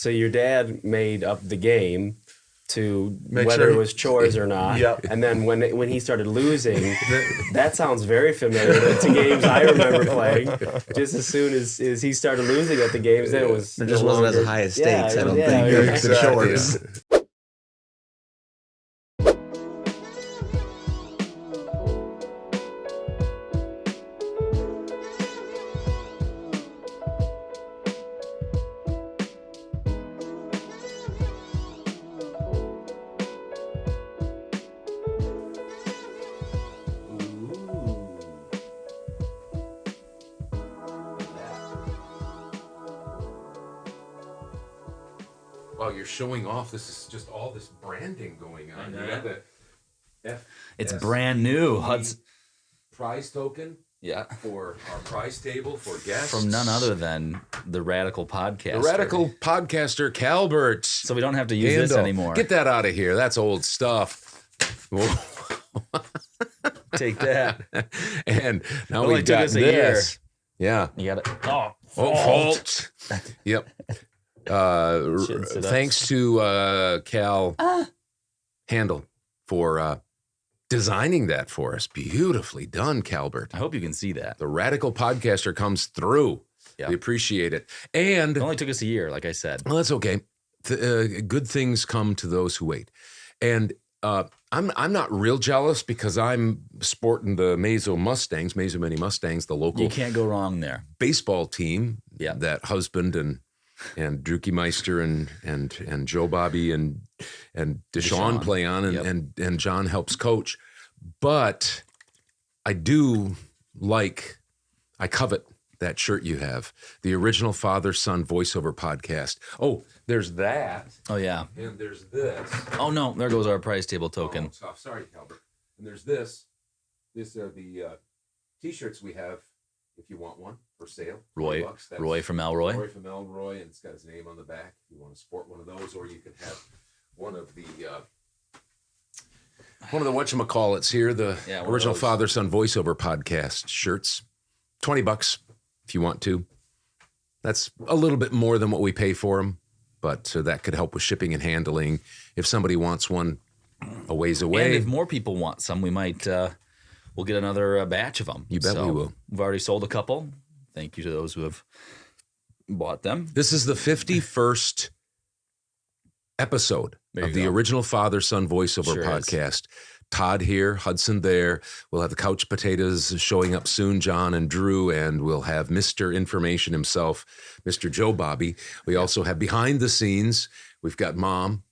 So your dad made up the game to Make whether sure it was chores or not. Yep. And then when he started losing, that sounds very familiar to games I remember playing. Just as soon as he started losing at the games, then it was There just wasn't as high as stakes, I don't think. Exactly. The chores. While you're showing off, this is just all this branding going on. You got the It's brand new. Hudson. prize token Yeah. for our prize table for guests. From none other than the Radical Podcaster. The radical podcaster, Calbert. So we don't have to use this anymore. Get that out of here. That's old stuff. Take that. And now Only we've took got us a this. Yeah. You got it. Fault. Yep. Shit, sit-ups. Thanks to Cal Handel for designing that for us. Beautifully done, Calbert. I hope you can see that. The radical podcaster comes through. Yeah. We appreciate it. And It only took us a year, like I said. well, that's okay. Good things come to those who wait. And I'm not real jealous because I'm sporting the Mazo Mini Mustangs, the local You can't go wrong there. baseball team. Yeah. That husband and Druki Meister and Joe Bobby and Deshaun play on, and John helps coach. But I covet that shirt you have, the original father-son voiceover podcast. Oh, there's that. Oh, yeah. And there's this. Oh, no. There goes our prize table token. Oh, sorry, Calbert. And there's this. These are the T-shirts we have. If you want one for sale, Roy from Elroy. Roy from Elroy, and it's got his name on the back. If you want to sport one of those, or you can have one of the whatchamacallits here, the original father-son voiceover podcast shirts. $20 if you want to. That's a little bit more than what we pay for them, but that could help with shipping and handling. If somebody wants one a ways away. And if more people want some, we might... we'll get another batch of them. You bet we will. We've already sold a couple. Thank you to those who have bought them. This is the 51st episode of the original father-son voiceover podcast. Todd here, Hudson there. We'll have the couch potatoes showing up soon, John and Drew, and we'll have Mr. Information himself, Mr. Joe Bobby. We also have behind the scenes, we've got Mom,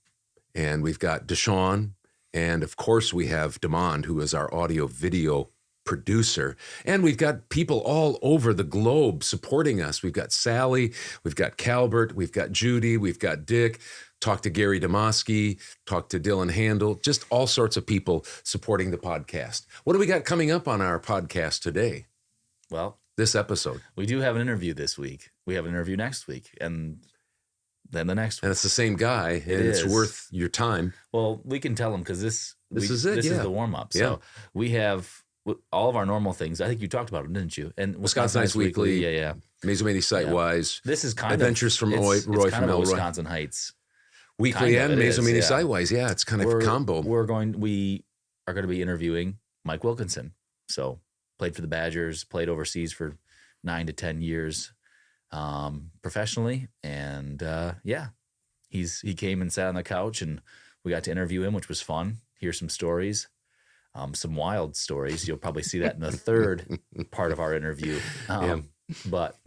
and we've got Deshaun, and of course we have Demond, who is our audio video producer. And we've got people all over the globe supporting us. We've got Sally, we've got Calbert, we've got Judy, we've got Dick, talk to Gary Demoski, talk to Dylan Handel, just all sorts of people supporting the podcast. What do we got coming up on our podcast today? Well, this episode. We do have an interview this week. We have an interview next week, and then the next one. And it's the same guy, and it's worth your time. Well, we can tell them because this is it. This is the warm-up. So we have all of our normal things. I think you talked about them, didn't you? And Wisconsin Heights Weekly. Yeah. Mazo Site-Wise. This is kind Adventures from Roy it's from kind of Elroy. Wisconsin Heights. Weekly and Mazo Site-Wise. Yeah, it's kind of a combo. We are going to be interviewing Mike Wilkinson. So played for the Badgers, played overseas for 9 to 10 years professionally. And he came and sat on the couch and we got to interview him, which was fun. Hear some stories. Some wild stories. You'll probably see that in the third part of our interview. But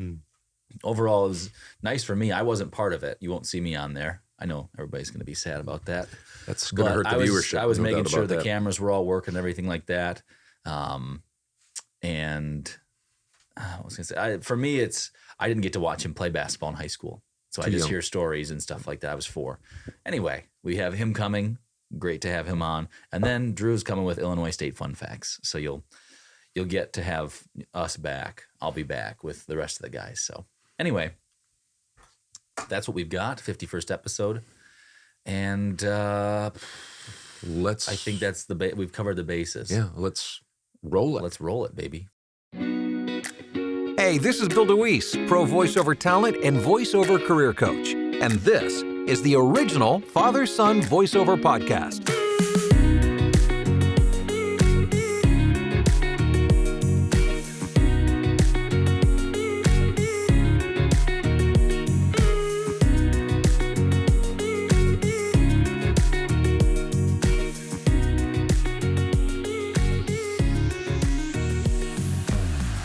overall, it was nice for me. I wasn't part of it. You won't see me on there. I know everybody's going to be sad about that. That's going to hurt the viewership. I was making sure the cameras were all working and everything like that. And I was going to say, for me, I didn't get to watch him play basketball in high school. So I just hear stories and stuff like that. I was 4. Anyway, we have him coming. Great to have him on. And then Drew's coming with Illinois State fun facts. So you'll get to have us back. I'll be back with the rest of the guys. So anyway, that's what we've got. 51st episode. And I think that's we've covered the bases. Yeah, let's roll it. Let's roll it, baby. Hey, this is Bill DeWeese, pro voiceover talent and voiceover career coach. And this is the original Father-Son Voiceover Podcast.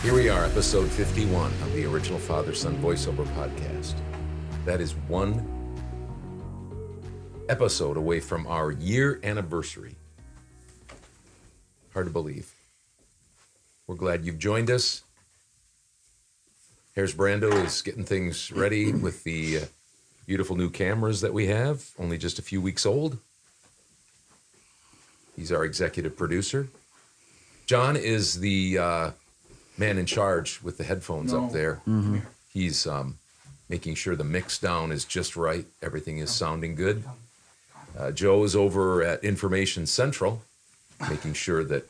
Here we are, episode 51 of the original Father-Son Voiceover Podcast. That is one episode away from our year anniversary. Hard to believe. We're glad you've joined us. Here's Brando is getting things ready with the beautiful new cameras that we have, only just a few weeks old. He's our executive producer. John is the man in charge with the headphones up there. Mm-hmm. He's making sure the mix down is just right. Everything is sounding good. Joe is over at Information Central, making sure that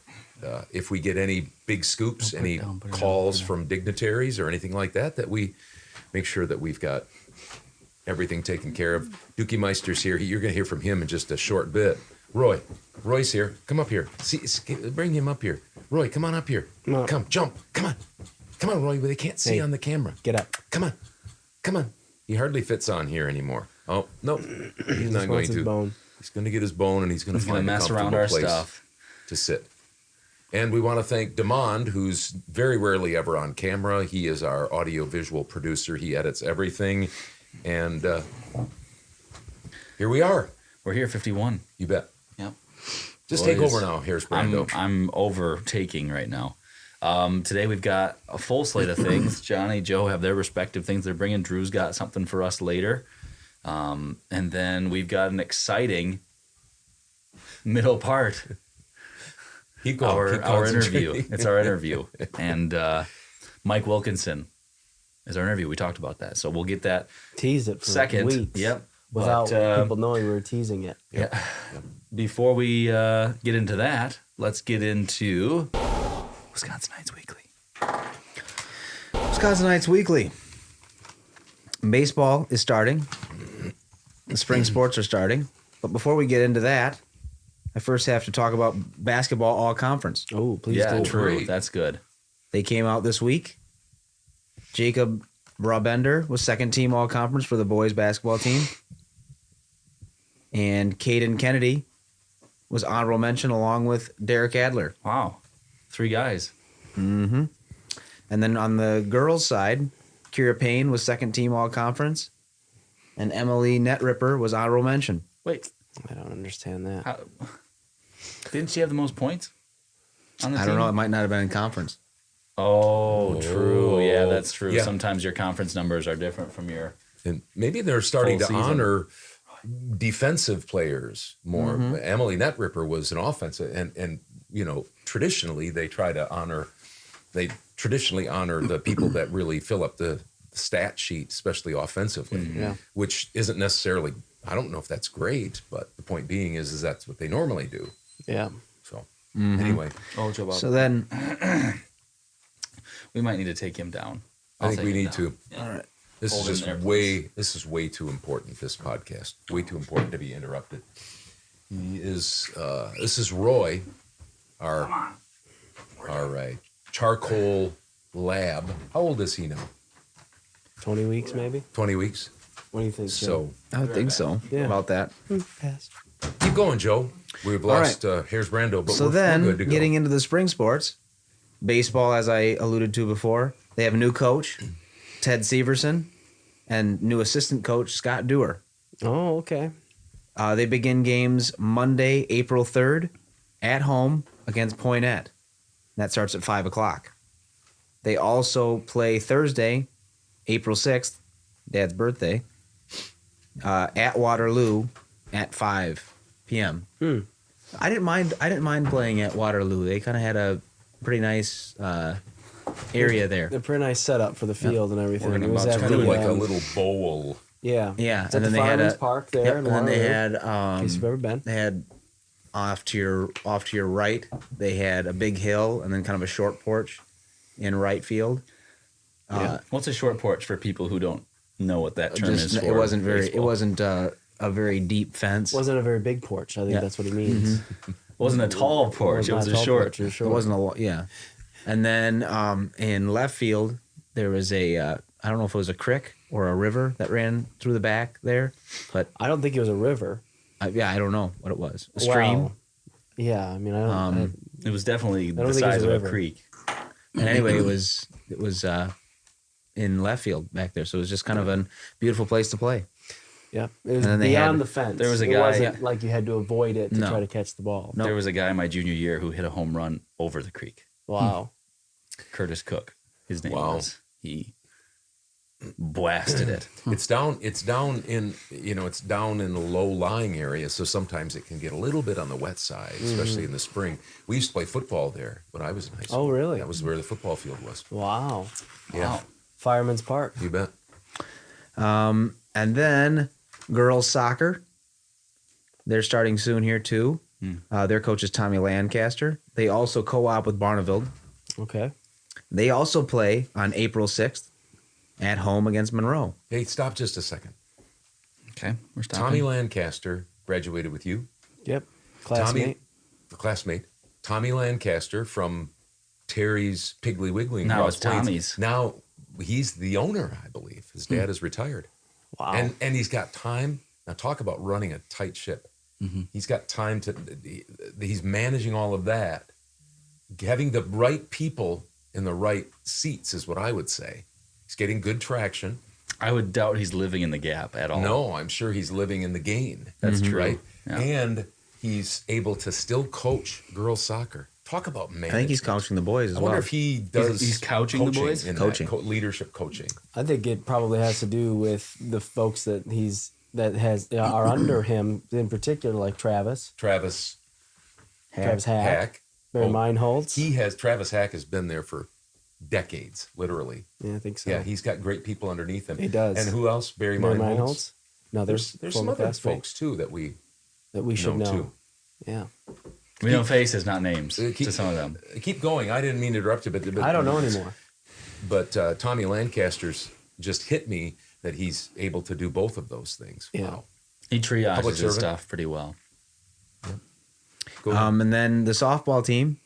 if we get any big scoops, any calls from dignitaries or anything like that, that we make sure that we've got everything taken care of. Dookie Meister's here. You're going to hear from him in just a short bit. Roy's here. Come up here. Bring him up here. Roy, come on up here. Come, jump. Come on, Roy. They can't see on the camera. Get up. Come on. He hardly fits on here anymore. Oh, no. He's not going to. Bone. He's going to get his bone, and he's going to find a mess around comfortable our place stuff to sit. And we want to thank Demond, who's very rarely ever on camera. He is our audio-visual producer. He edits everything. And here we are. We're here, 51. You bet. Yep. Just take over now. Here's Brando. I'm overtaking right now. Today we've got a full slate of things. Johnny, Joe have their respective things they're bringing. Drew's got something for us later. And then we've got an exciting middle part. Keep going. Our interview. It's our interview. And Mike Wilkinson is our interview. We talked about that. So we'll get that. Tease it for second. weeks. Yep. Without people knowing we were teasing it. Yeah. Before we get into that, let's get into Wisconsinites Weekly. Wisconsinites Weekly. Baseball is starting. The spring sports are starting. But before we get into that, I first have to talk about basketball all-conference. Oh, please Yeah, do. true. Great. That's good. They came out this week. Jacob Brabender was second-team all-conference for the boys basketball team. And Caden Kennedy was honorable mention along with Derek Adler. Wow. 3 guys. Mm-hmm. And then on the girls' side, Kira Payne was second-team all-conference. And Emily Netripper was honorable mention. Wait. I don't understand that. Didn't she have the most points on the team? I don't know. It might not have been in conference. Oh, true. Yeah, that's true. Yeah. Sometimes your conference numbers are different from your... And maybe they're starting to Full season. honor defensive players more. Mm-hmm. Emily Netripper was an offensive, and traditionally they traditionally honor the people that really fill up the stat sheet, especially offensively, Yeah. which isn't necessarily, I don't know if that's great, but the point being is that's what they normally do. Yeah. So anyway, Oh, Joe Bob. So then, we might need to take him down. I think we need to. all right. This Hold is him just there, this is way too important, this podcast. Way too important to be interrupted. This is Roy, our charcoal lab. How old is he now? 20 weeks, maybe? 20 weeks. What do you think, Joe? So I would think so. Yeah. About that. Pass. keep going, Joe. We've All lost here's Brando, but So we're then, good to go. getting into the spring sports, baseball, as I alluded to before, they have a new coach, Ted Severson, and new assistant coach, Scott Dewar. Oh, okay. They begin games Monday, April 3rd, at home against Poynette. That starts at 5 o'clock. They also play Thursday, April 6th, Dad's birthday, at Waterloo at 5 p.m. I didn't mind playing at Waterloo. They kind of had a pretty nice area there. They're pretty nice setup for the field and everything. Working It was about at kind of the, like a little bowl. Yeah. Yeah, It's at the they had Fireman's Park there. Yep, in and then they Waterloo, had in case you've ever been. they had off to your right. They had a big hill and then kind of a short porch in right field. Yeah. What's a short porch for people who don't know what that term is for. It wasn't very. baseball. It wasn't a very deep fence. Wasn't a very big porch. I think that's what he means. It wasn't a tall porch. It was not a tall short. porch, it was It short. wasn't a lot. Yeah. And then in left field there was a I don't know if it was a creek or a river that ran through the back there, but I don't think it was a river. I don't know what it was. A stream. Wow. Yeah, I mean, I don't. It was definitely don't the think it was size a of a river. creek. And anyway, it was in left field back there, so it was just kind of a beautiful place to play. yeah, it was and then they beyond had- the fence. there was a It guy- wasn't like you had to avoid it to No. try to catch the ball. No. There was a guy my junior year who hit a home run over the creek. Wow. Curtis Cook, his name Wow. was. He blasted it. It's down in it's down in the low lying area, so sometimes it can get a little bit on the wet side, especially in the spring. We used to play football there when I was in high school. Oh, really? That was where the football field was. Wow. Yeah, Fireman's Park. you bet. And then girls soccer. They're starting soon here too. Their coach is Tommy Lancaster. They also co-op with Barneville. Okay. They also play on April 6th at home against Monroe. Hey, stop just a second. Okay, we're stopping. Tommy Lancaster graduated with you. Yep. Classmate. Classmate. Tommy Lancaster from Terry's Piggly Wiggly. in Now Cross it's Plains. Tommy's. Now he's the owner, I believe. His dad is retired. Wow. And he's got time. Now talk about running a tight ship. He's got time to. He's managing all of that. Having the right people in the right seats is what I would say. He's getting good traction. I would doubt he's living in the gap at all. No, I'm sure he's living in the gain. That's true. Right? Yeah. And he's able to still coach girls soccer. Talk about management. I think he's coaching the boys as I well. wonder if he does. he's couching the boys? in Coaching. that, leadership coaching. I think it probably has to do with the folks that are under him in particular, like Travis Travis Hack, Hack. Barry Oh, Meinholz. Travis Hack has been there for decades, literally. Yeah, I think so. Yeah, he's got great people underneath him. He does. And who else? Barry Barry Meinholz. Meinholz. No, there's There's former some other classmate folks too that we that we should know. too. Yeah. We know faces, not names, Keep- to some of them. Keep going. I didn't mean to interrupt you, but I don't know anymore. But Tommy Lancaster's just hit me that he's able to do both of those things. Yeah. Wow. He Public triages his servant. stuff pretty well. Go ahead. And then the softball team,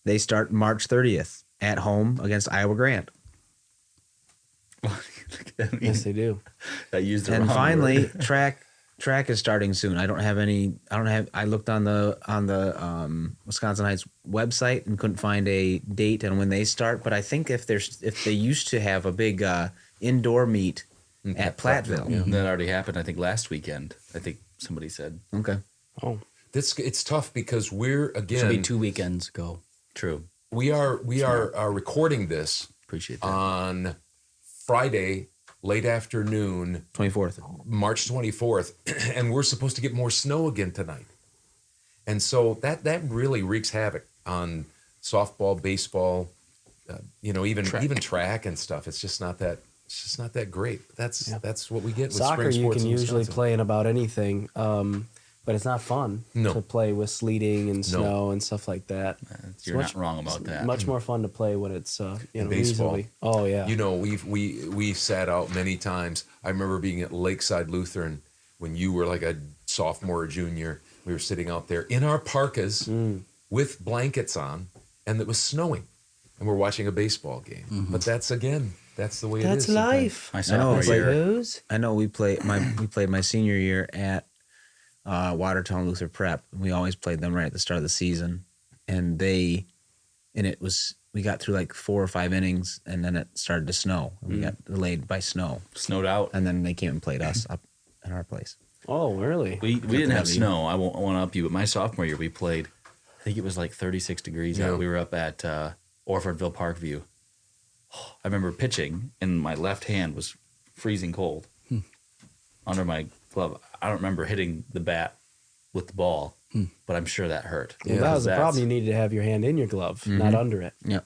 they start March 30th at home against Iowa Grant. Yes, they do. I used the And wrong finally, word. track is starting soon. I looked on the Wisconsin Heights website and couldn't find a date on when they start, but I think if they used to have a big indoor meet at Platteville. yeah. That already happened, I think, last weekend. I think somebody said. Okay. Oh, It's tough because we're Should be again 2 weekends ago. True. we are recording this Appreciate that. on Friday late afternoon, 24th. March 24th, and we're supposed to get more snow again tonight. And so that really wreaks havoc on softball, baseball, even track and stuff. It's just not that great. That's what we get with soccer spring you sports can in usually Wisconsin. play in about anything, but it's not fun No. to play with sleeting and snow and stuff like that. You're much- not wrong about that. Much more fun to play when it's Baseball. reasonably. Oh yeah. We've sat out many times. I remember being at Lakeside Lutheran when you were like a sophomore or junior. We were sitting out there in our parkas with blankets on, and it was snowing, and we're watching a baseball game. But that's the way it is. That's sometimes. life. My I know, sophomore it's like year. Who's? I know we played my senior year at Watertown Luther Prep. We always played them right at the start of the season, and we got through like 4 or 5 innings, and then it started to snow. And we got delayed by snow, Snowed out. and then they came and played us up at our place. Oh really? We didn't have heavy. snow. I won't up you, but my sophomore year we played. I think it was like 36 degrees Yeah. out. We were up at Orfordville Parkview. I remember pitching, and my left hand was freezing cold under my glove. I don't remember hitting the bat with the ball, but I'm sure that hurt. Well, that was the That's- problem. You needed to have your hand in your glove, not under it. Yeah.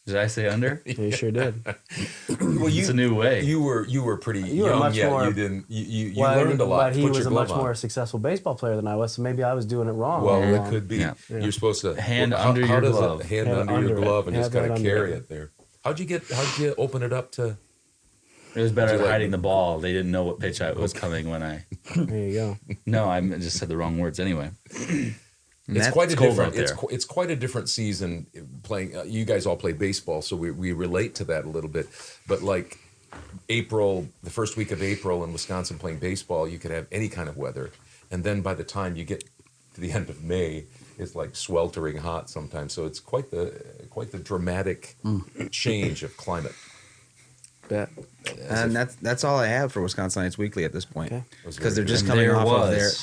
Did I say under? You sure did. Well, It's a new way. You were pretty You were young much yet. more- You didn't. You learned a lot. But he Put was your a much glove on. more successful baseball player than I was, so maybe I was doing it wrong. Well, all it along. could be. Yeah. You're supposed to Hand how under your does it- glove. hand Have it under your under it. glove and just Have kind it of under carry it. it there. How'd you open it up to? It was better at hiding the ball. They didn't know what pitch was coming when I. There you go. No, I just said the wrong words anyway. It's quite a cold different. out there. It's quite a different season playing. You guys all play baseball, so we relate to that a little bit. But like April, the first week of April in Wisconsin playing baseball, you could have any kind of weather, and then by the time you get to the end of May, it's like sweltering hot sometimes. So it's quite the dramatic change of climate. Bet. And that's all I have for Wisconsinites Weekly at this point, Okay. because they're And just coming there off of was-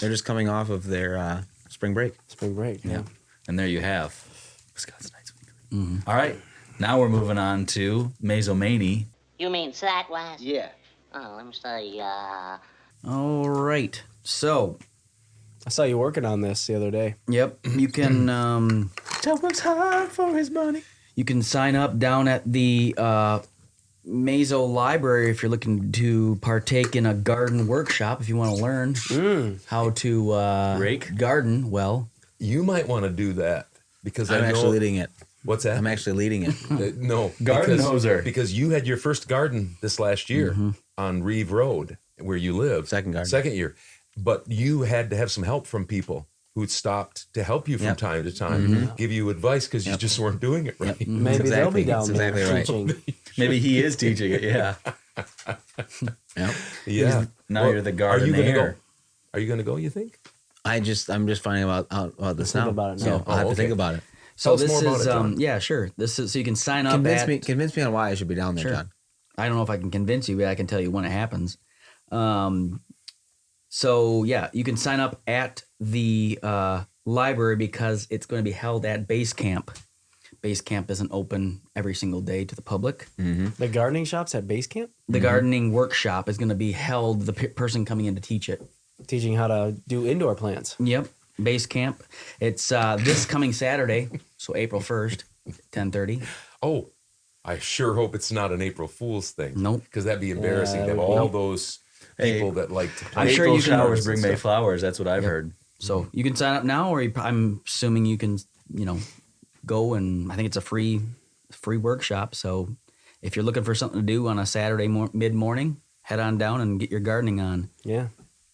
their spring break. Spring break. Yeah. And there you have Wisconsinites Weekly. All right. Now we're moving on to Mazomania. You mean that was? Yeah. Oh, let me say, All right. So, I saw you working on this the other day. yep, you can That works hard for his money. you can sign up down at the Mazo Library if you're looking to partake in a garden workshop. If you want to learn how to Rake? garden well. You might want to do that because I'm I know. actually leading it. What's that? I'm actually leading it. No, Garden because, hoser. because you had your first garden this last year on Reeve Road where you live. Second garden. Second year, but you had to have some help from people who stopped to help you from Yep. time to time, give you advice because you just weren't doing it right. Maybe they'll be Exactly. down That's there exactly right. teaching. Maybe he is teaching it. Yeah. Yep. Yeah. Now you're the gardener. Are you gonna go? Are you going to go? You think? I'm just finding out about this Think now. about it So now. I'll have Oh, to think okay. about it. So Tell us this more about is it, John. yeah, sure. This is so you can sign up Convince me on why I should be down there, Sure. John. I don't know if I can convince you, but I can tell you when it happens. So yeah, you can sign up at the library because it's going to be held at base camp. Base camp isn't open every single day to the public. The gardening shops at base camp, The gardening workshop is going to be held. The person coming in to teach it. teaching how to do indoor plants. Yep, base camp. It's this coming Saturday, so April 1st, 10:30. Oh, I sure hope it's not an April Fool's thing. Nope. Because that'd be embarrassing to have it would all be. those Hey, people that like to I'm plant sure April you can- showers bring and May stuff. flowers. That's what I've heard. So you can sign up now, or I'm assuming you can, go and I think it's a free workshop. So if you're looking for something to do on a Saturday mid morning, head on down and get your gardening on. Yeah.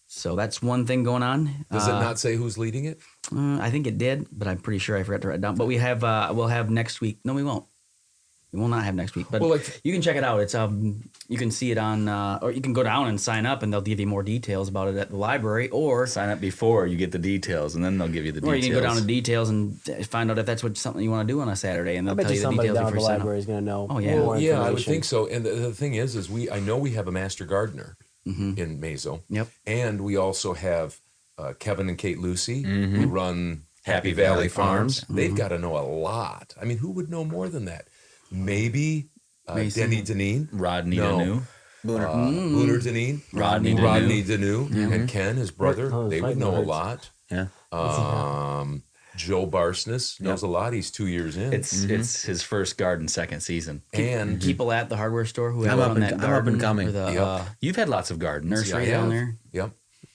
So that's one thing going on. Does it not say who's leading it? I think it did, but I'm pretty sure I forgot to write it down. But we'll have next week. No, we won't. We will not have next week. But Well, like- you can check it out. It's you can see it on, or you can go down and sign up, and they'll give you more details about it at the library, or Sign up before you get the details, and then they'll give you the or details. you can go down to details and find out if that's something you want to do on a Saturday, and I they'll bet tell you you the somebody details down at before the you sign up. library is going to know. Oh, yeah. more Yeah, I would information. think so. And the thing is I know we have a master gardener in Mazo. Yep. And we also have Kevin and Kate Lucy who run Happy Valley Farms. They've got to know a lot. I mean, who would know more than that? Maybe Mason. Denny Deneen. Rodney No. Danu. Booner Deneen. Rodney Danu. Rodney Danu. And Ken, his brother. Oh, they would fighting know a words. lot. Yeah. Joe Barsness knows a lot. He's 2 years in. It's his first garden, second season. and People at the hardware store who I'm have up on and- that I'm up garden and coming. or the Yep. You've had lots of gardens. nursery I down have. there. Yep.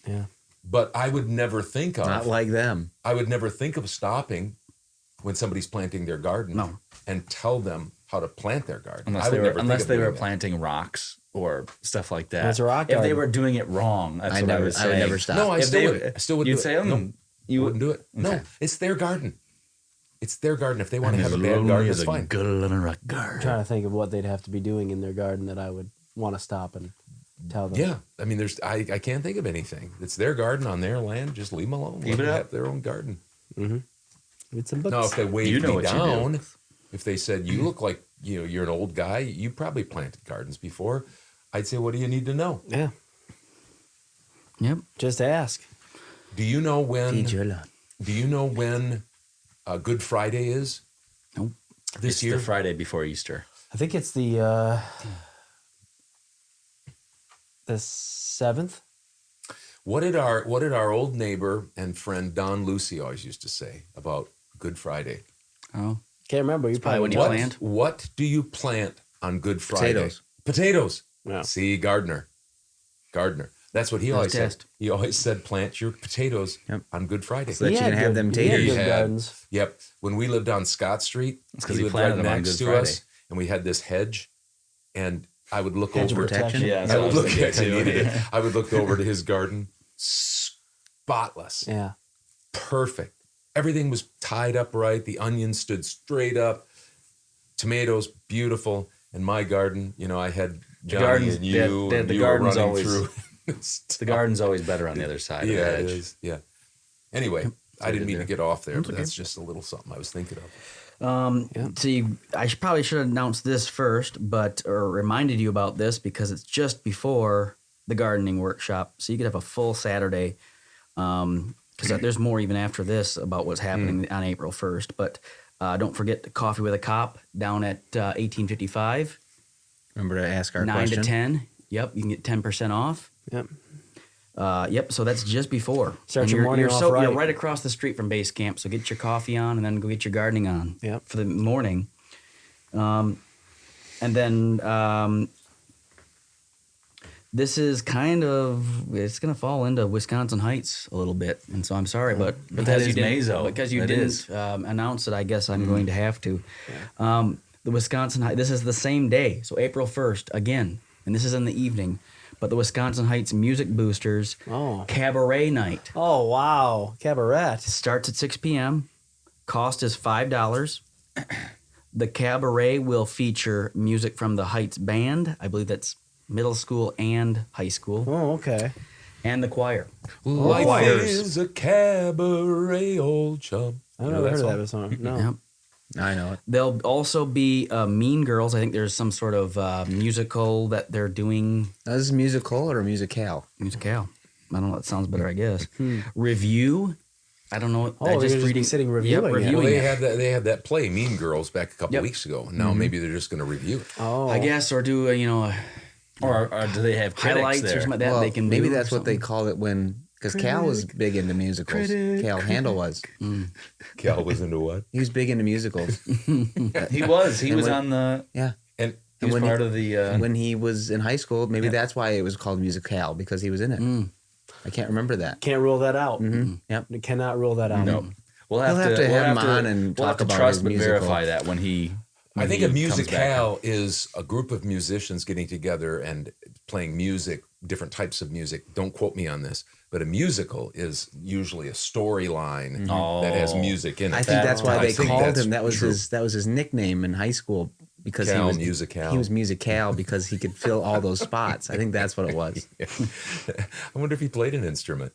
Yeah. But I would never think of Not like them. I would never think of stopping when somebody's planting their garden No. and tell them how to plant their garden. I Unless would they were, never think unless of they doing were that. planting rocks or stuff like that. It's a rock If they garden. were doing it wrong, that's I what I never- was I would saying. never stop. No, I If still they- would. I still would you'd do say, it. No, you you wouldn't do it. No, Okay. it's their garden. It's their garden. If they want to I'm have a as bad lonely garden, as it's a fine. good little rock I'm garden. trying to think of what they'd have to be doing in their garden that I would want to stop and tell them. Yeah, I mean, I can't think of anything. It's their garden on their land. Just leave them alone. Let Keep it them up. have their own garden. Read some books. Now, if they waved You know me what you do. down, if they said, "You look like you're an old guy. You probably planted gardens before," I'd say, "What do you need to know? Yeah. Yep. Just ask. Do you know when? Feed your lawn. Do you know when Good Friday is? Nope. This It's year, the Friday before Easter. I think it's the 7th. What did our old neighbor and friend Don Lucy always used to say about Good Friday? Oh, Can't remember. You probably probably when you what? plant. What do you plant on Good Friday? Potatoes. Potatoes. Yeah. See, gardener. That's what he always said. test. He always said, plant your potatoes Yep. on Good Friday. So that He you had can have good- them he had taters. good had- gardens. Yep. When we lived on Scott Street, It's 'cause he he lived planted right them on next Good to us, Friday. and we had this hedge, and I would look Hedge over protection? Yeah, that's I what I would was look thinking at too. an idiot. I would look over to his garden, spotless, Yeah. perfect. Everything was tied up right. The onions stood straight up. Tomatoes, beautiful. And my garden, I had Johnny gardens- and you, the and you garden's were running always- through. The garden's always better on the other side of Yeah, the it hedge. is. Yeah. Anyway, I didn't mean to there. get off there, but that's just a little something I was thinking of. See, probably should have announced this first, or reminded you about this because it's just before the gardening workshop, so you could have a full Saturday. Because there's more even after this about what's happening on April 1st. But don't forget Coffee with a Cop down at 1855, Remember to ask our 9 question. to 10. Yep, you can get 10% off. Yep. Yep, so that's just before. Start And your morning off You're right. right across the street from base camp, so get your coffee on and then go get your gardening on Yep. for the morning. And then this is it's going to fall into Wisconsin Heights a little bit. And so I'm sorry, but But because that you is didn't, Mazo. because you That didn't is. announce it, I guess I'm going to have to. The Wisconsin Heights, this is the same day, so April 1st again, and this is in the evening. But the Wisconsin Heights Music Boosters Oh. Cabaret Night Oh, wow. Cabaret. starts at 6 p.m. Cost is $5. The cabaret will feature music from the Heights Band. I believe that's middle school and high school, Oh, okay. and the choir. Life choirs. is a cabaret, old chum. I've never heard of that song. No. Yep. I know it. There'll also be Mean Girls. I think there's some sort of musical that they're doing. Now, this is musical or musical? Musical. I don't know. That sounds better, I guess. Review. I don't know. Oh, I they're just just reading. sitting reviewing it. Well, reviewing they it. had that play, Mean Girls, back a couple Yep. weeks ago. Now maybe they're just going to review it. Oh. I guess, or do Or do they have critics highlights there? or something like that Well, they can maybe do. or that's what they something. call it because Cal was big into musicals. Cal Handel was. Cal was into what? He was big into musicals. He was. He And was when- on the. Yeah. And He was when part of the. When he was in high school, maybe that's why it was called musical, because he was in it. I can't remember that. Can't rule that out. Yep. You cannot rule that out. no. We'll We'll have to we'll have him on and we'll talk have to about trust his but musical. verify that when he. I when think he a comes back. musicale is a group of musicians getting together and playing music, different types of music. Don't quote me on this, but a musical is usually a storyline that has music in it. I think that's why I they think called that's him. That was true. his nickname in high school because Cal he was Musical. He was musical because he could fill all those spots. I think that's what it was. I wonder if he played an instrument.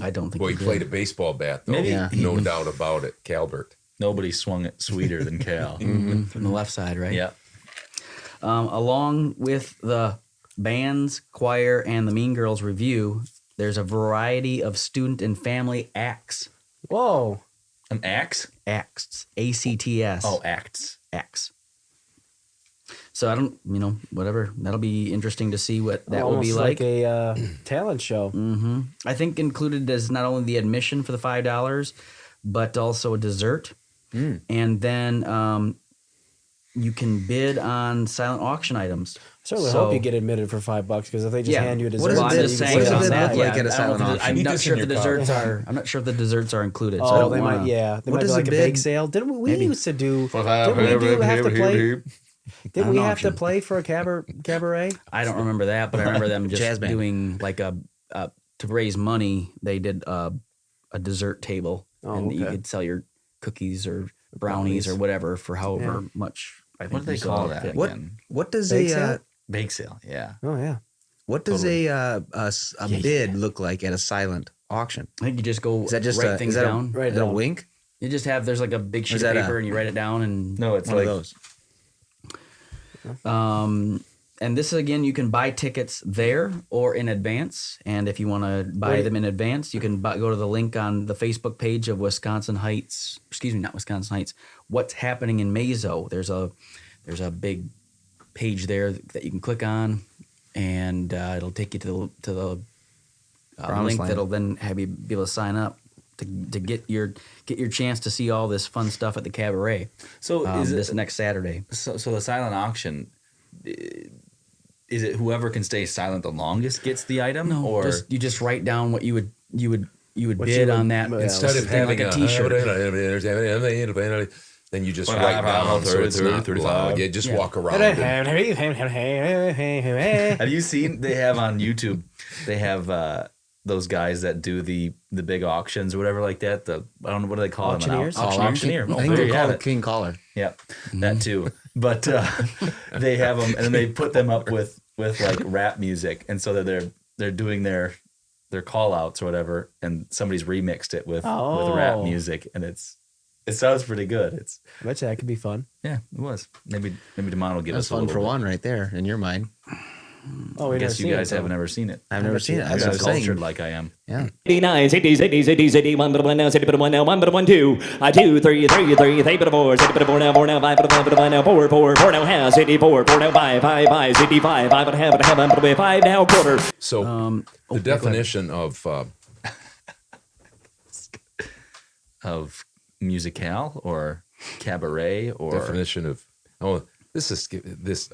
I don't think Well, he did. played a baseball bat, though. Maybe Yeah. No doubt about it. Calbert. Nobody swung it sweeter than Cal. From the left side, right? Yeah. Along with the bands, choir, and the Mean Girls review, there's a variety of student and family acts. Whoa. An axe? Acts. ACTS. Oh, acts. acts. So I don't, whatever. That'll be interesting to see what that will be Almost like. a talent show. I think included is not only the admission for the $5, but also a dessert. And then you can bid on silent auction items. Certainly So- hope you get admitted for $5 because if they just Yeah. hand you a What dessert, does Well, I'm bid- just you saying can say what does it's it not look bad. like at a I don't silent know if the- auction? I'm Keep not this sure in if the your car. desserts are. I'm not sure if the desserts are included. So I Oh, don't they wanna, might. Yeah, they What might be does like a a bake bid- sale. Didn't we Maybe. used to do? For Didn't we have to play? Didn't we An have to auction. play for a cabaret? I don't remember that, but I remember them Jazz just band. doing like to raise money. They did a dessert table, Oh, and you okay. could sell your cookies or brownies or whatever for however much. I think What do they you call saw that fit. What again? what does Bake a sale? Bake sale. Yeah. Oh yeah. what does a bid look like at a silent auction? I think you just go Is that just write a, things is that down. A, Write is that a down. wink? You just have there's like a big sheet is of that paper a- and you write it down and No, it's One like of those. And this again, you can buy tickets there or in advance. And if you want to buy Wait. them in advance, you can go to the link on the Facebook page of Wisconsin Heights. Excuse me, not Wisconsin Heights. What's happening in Mazo? There's a big page there that you can click on, and it'll take you to the Promised link land. that'll then have you be able to sign up to get your chance to see all this fun stuff at the cabaret. So is this it next Saturday? so the silent auction? Is it whoever can stay silent the longest gets the item, or you just write down what you would What bid you on would- that yeah, Instead of thing, having like a T-shirt. Then you just Well, write I'm down so 30, it's not 35. loud. Yeah, just walk around. Have you seen? They have on YouTube. They have those guys that do the big auctions or whatever like that. I don't know, what do they call Auctioneers? them? Auctioneer. I Oh, think there they're you have called it. King Caller. Yeah, that too. But they have them, and then they put them up with like rap music, and so that they're doing their call outs or whatever, and somebody's remixed it with rap music, and it sounds pretty good. I bet you that could be fun. Yeah, it was. Maybe Damon will give That's us a fun little for bit. one right there in your mind. Oh, I we guess you guys haven't ever seen it. I've never seen it. I'm That's not what I'm cultured saying. like I am. Yeah. 89, 80, 80, 80, 80, 1, but 1 now, 70, but 1 now, 1, but 1, 2, 2, 3, 3, 3, 3, but 4, 70, but 4 now, 4 now, 5, but 1, but 1 now, 4, 4, 4 now, half, 84, 4 now, 5, 5, 5, 65, 5, but half, but 5 now, quarter. So the definition of musicale or cabaret or definition of this.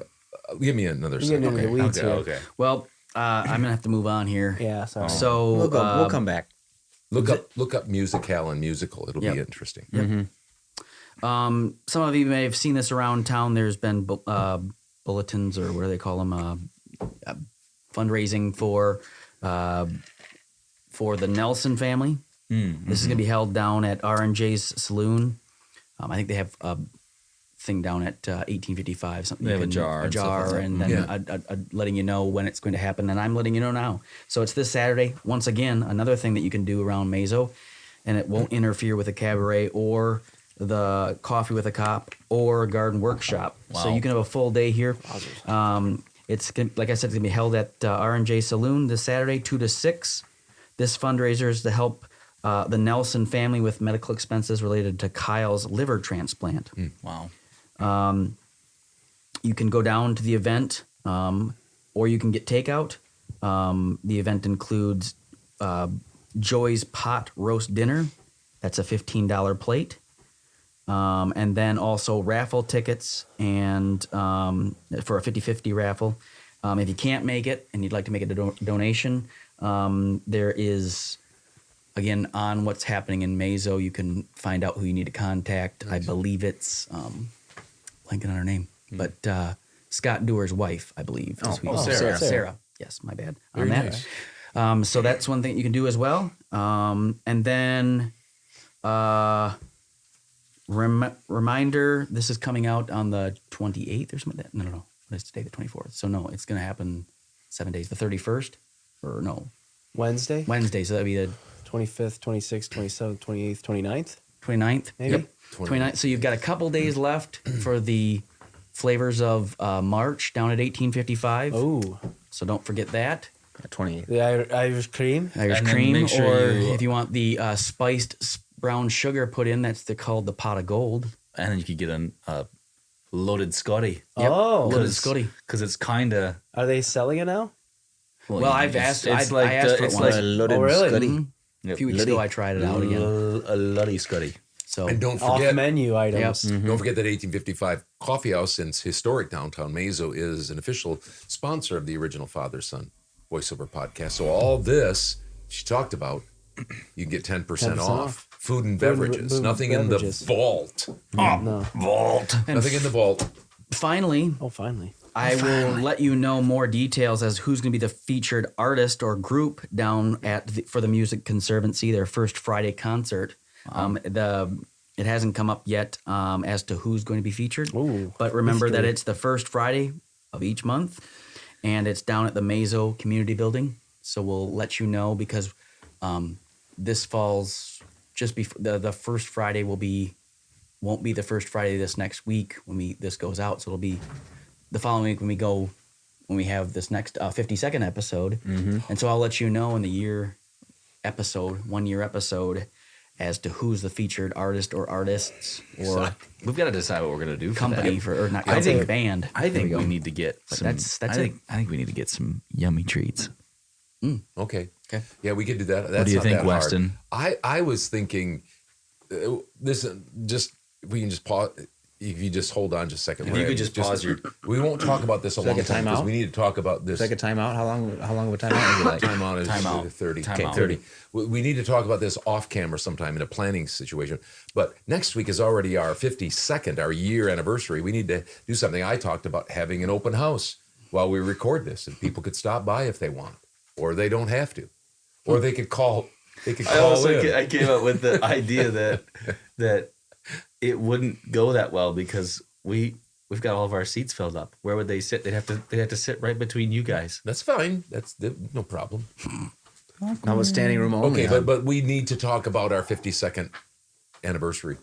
Give me another You're getting second. into the weeds here. okay. Well, I'm gonna have to move on here. Yeah, sorry. So We'll come back. Look up musicale and musical. It'll be interesting. some of you may have seen this around town. There's been bulletins, or what do they call them? Fundraising for the Nelson family. This is going to be held down at R&J's Saloon. I think they have a thing down at 1855. Something They you have a can- jar a and stuff jar, like that. and then letting you know when it's going to happen. And I'm letting you know now. So it's this Saturday. Once again, another thing that you can do around Mazo, and it won't interfere with the cabaret or the coffee with a cop or garden workshop. So Wow. you can have a full day here. It's gonna, like I said, it's gonna be held at R&J Saloon this Saturday, 2 to 6. This fundraiser is to help the Nelson family with medical expenses related to Kyle's liver transplant. Wow. You can go down to the event, or you can get takeout. The event includes Joy's Pot Roast Dinner. That's a $15 plate. And then also raffle tickets and for a 50-50 raffle. If you can't make it and you'd like to make a donation, there is, again, on what's happening in Mazo, you can find out who you need to contact. I believe it's, blanking on her name, but Scott Dewar's wife, I believe. Sarah. Sarah. Yes, my bad. Very on that. nice. So that's one thing you can do as well. And then reminder, this is coming out on the 28th or something like that. No. It's today, the 24th. So no, it's going to happen 7 days. The 31st? Or no, Wednesday, Wednesday. So that'd be the 25th, 26th, 27th, 28th, 29th. 29th. Maybe? Yep. 29th. So you've got a couple days left for the flavors of March down at 1855. Oh, So don't forget that. 28. the Irish cream. Irish And then cream, make sure or you- if you want the spiced brown sugar put in, that's called the pot of gold. And then you could get a loaded Scotty. Oh, Loaded Scotty. Because it's kind of. are they selling it now? Well, I've asked. It's I asked for it it's once. like loaded Oh, really? Scuddy. A few weeks ago, I tried it out again. a Luddy Scotty. So And don't Off forget, menu items. don't forget that 1855 Coffee House in historic downtown Mazo is an official sponsor of the original Father Son voiceover podcast. So all this she talked about, you can get 10% off. Food and beverages. and Nothing beverages. in the vault. No. Vault. Nothing in the vault. finally, Oh, finally. I will let you know more details as who's going to be the featured artist or group down at for the Music Conservancy, their first Friday concert. It hasn't come up yet as to who's going to be featured. Ooh, but remember that mystery. it's the first Friday of each month, and it's down at the Mazo Community Building. So we'll let you know because this falls just before the first Friday won't be the first Friday this next week when this goes out. So it'll be the following week when we have this next 52nd episode. And so I'll let you know in the 1 year episode as to who's the featured artist or artists or We've got to decide what we're going to do for company that. or not I company, think- band. I think There we go. need to get But some. that's I think we need to get some yummy treats. Okay. Okay. Yeah, we could do that. That's do you not think, that hard. Weston? I was thinking this just we can just pause. if you just hold on just a second. If you could just pause your. We won't talk about this a long like a time because timeout? we need to talk about this. It's like a timeout. How long of a timeout is it like? Timeout is Timeout. 30. Timeout. Okay, 30. We need to talk about this off camera sometime in a planning situation. But next week is already our 52nd, our year anniversary. We need to do something. I talked about having an open house while we record this, and people could stop by if they want, or they don't have to, or they could call. They could call in. I came up with the idea that it wouldn't go that well because we've got all of our seats filled up. Where would they sit? They'd have to sit right between you guys. That's fine. That's no problem. Now with standing room only. Okay, but we need to talk about our 52nd anniversary,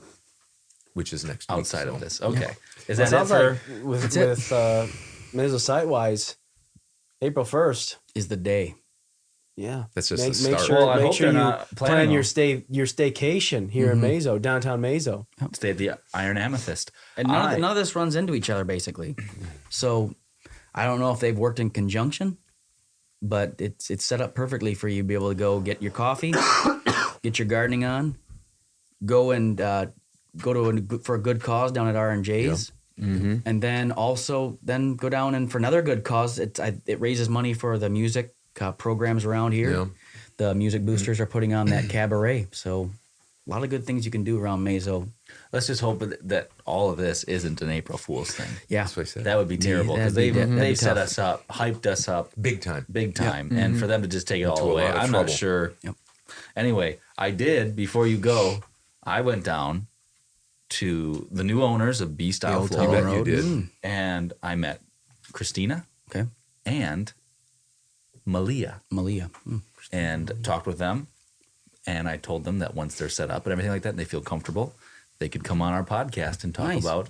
which is next week. Outside so. of this, okay. Is Well, that it for? with it? Mezzo Site-wise, April 1st. Is the day. Yeah. That's just make the start. sure, Well, I make hope sure they're you not plan planning your on- staycation here in Mazo, downtown Mazo. Stay at the Iron Amethyst. And none of this runs into each other, basically. So I don't know if they've worked in conjunction, but it's set up perfectly for you to be able to go get your coffee, get your gardening on, go and go to for a good cause down at R&J's. And then also go down and for another good cause. It raises money for the music programs around here. Yeah. The music boosters are putting on that cabaret. So a lot of good things you can do around Mazo. Let's just hope that all of this isn't an April Fool's thing. Yeah. That's what I said. That would be terrible because that'd be they set tough. us up, hyped us up Big time. big time, and for them to just take it all Into a away, lot of I'm trouble. not sure. Yep. Anyway, I did before you go. I went down to the new owners of B Style old Floral, I Town bet you Road. did. and I met Christina Okay. and Malia Malia. and talked with them. And I told them that once they're set up and everything like that, and they feel comfortable, they could come on our podcast and talk Nice. about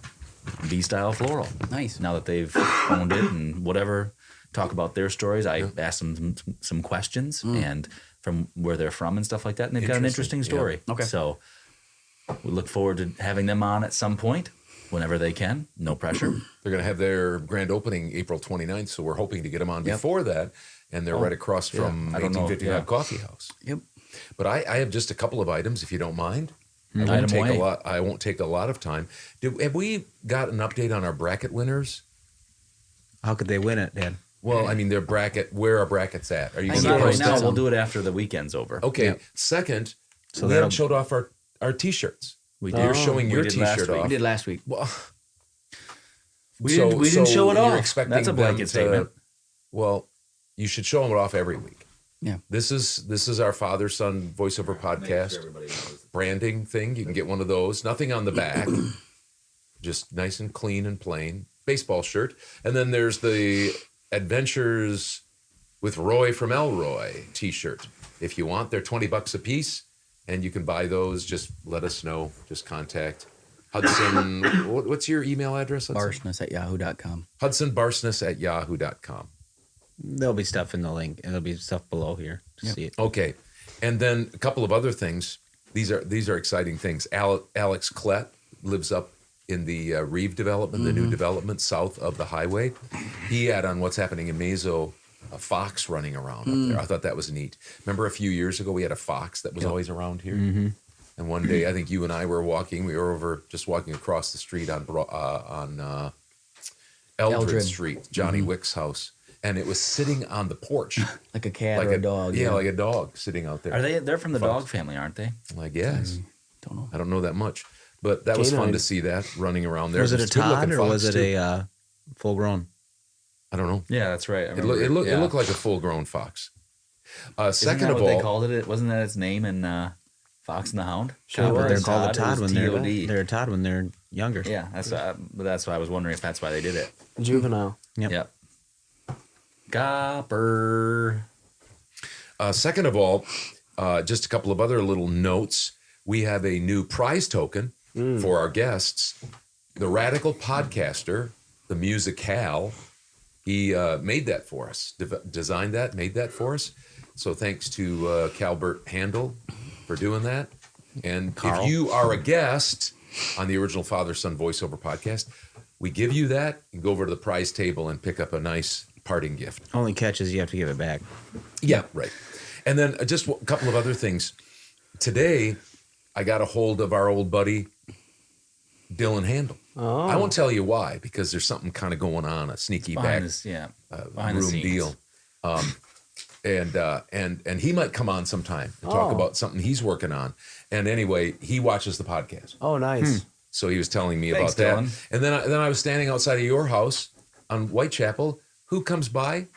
B Style Floral. Nice. Now that they've owned it and whatever, talk about their stories. I asked them some questions and from where they're from and stuff like that. And they've got an interesting story. Okay. So we look forward to having them on at some point, whenever they can. No pressure. They're going to have their grand opening April 29th, so we're hoping to get them on before that. And they're right across from I don't know. 1855 Yeah. Coffee House. Yep. But I have just a couple of items, if you don't mind. Item away. I won't take a lot of time. Have we got an update on our bracket winners? How could they win it, Dad? Well, I mean, their bracket. Where are brackets at? Are you Well, going not to right post now. that? We'll do it after the weekend's over. Okay. Yep. Second, So we haven't that'll- showed off our T-shirts. We You're did. showing We your did last T-shirt week. off. We did last week. Well, We didn't show it you're off. expecting That's a them blanket to- statement. Well, you should show them off every week. Yeah. This is our father-son voiceover podcast branding thing. You can get one of those. Nothing on the back, just nice and clean and plain. Baseball shirt, and then there's the Adventures with Roy from Elroy T-shirt. If you want, they're $20 a piece, and you can buy those. Just let us know. Just contact Hudson. What's your email address? Hudson? Barsness@yahoo.com. HudsonBarsness@yahoo.com. There'll be stuff in the link. It'll be stuff below here to see it. Okay, and then a couple of other things. These are exciting things. Alex Klett lives up in the Reeve development, the new development south of the highway. He had on What's Happening in Mazo a fox running around up there. I thought that was neat. Remember a few years ago we had a fox that was always around here. And one day I think you and I were walking. We were walking across the street on Eldred Street, Johnny Wick's house. And it was sitting on the porch. Like a cat or a dog. Yeah, like a dog sitting out there. They're from the Fox. dog family, aren't they? I guess. Don't know. I don't know that much. But that was fun Canine. to see that running around there. Was it a It's good-looking Todd or fox, was it too. a full grown? I don't know. Yeah, that's right. It looked like a full-grown fox. Isn't Second that of what all, they called it? Wasn't that its name in Fox and the Hound? Sure, but they're was. called a Todd when they're T.O.D.. they're a Todd when they're younger. Yeah, that's why I was wondering if that's why they did it. Juvenile. Yep. Gopper. second of all, just a couple of other little notes. We have a new prize token for our guests. The Radical Podcaster, the Musicale, he made that for us, designed that, made that for us. So thanks to Calbert Handel for doing that. And if you are a guest on the original Father-Son voiceover podcast, we give you that and go over to the prize table and pick up a nice parting gift. Only catch is you have to give it back. Yeah, right. And then just a couple of other things. Today, I got a hold of our old buddy, Dylan Handel. Oh. I won't tell you why, because there's something kind of going on, a sneaky back behind the room scenes. deal. And he might come on sometime and talk about something he's working on. And anyway, he watches the podcast. Oh, nice. So he was telling me Thanks, about that. Dylan. And then I was standing outside of your house on Whitechapel. Who comes by?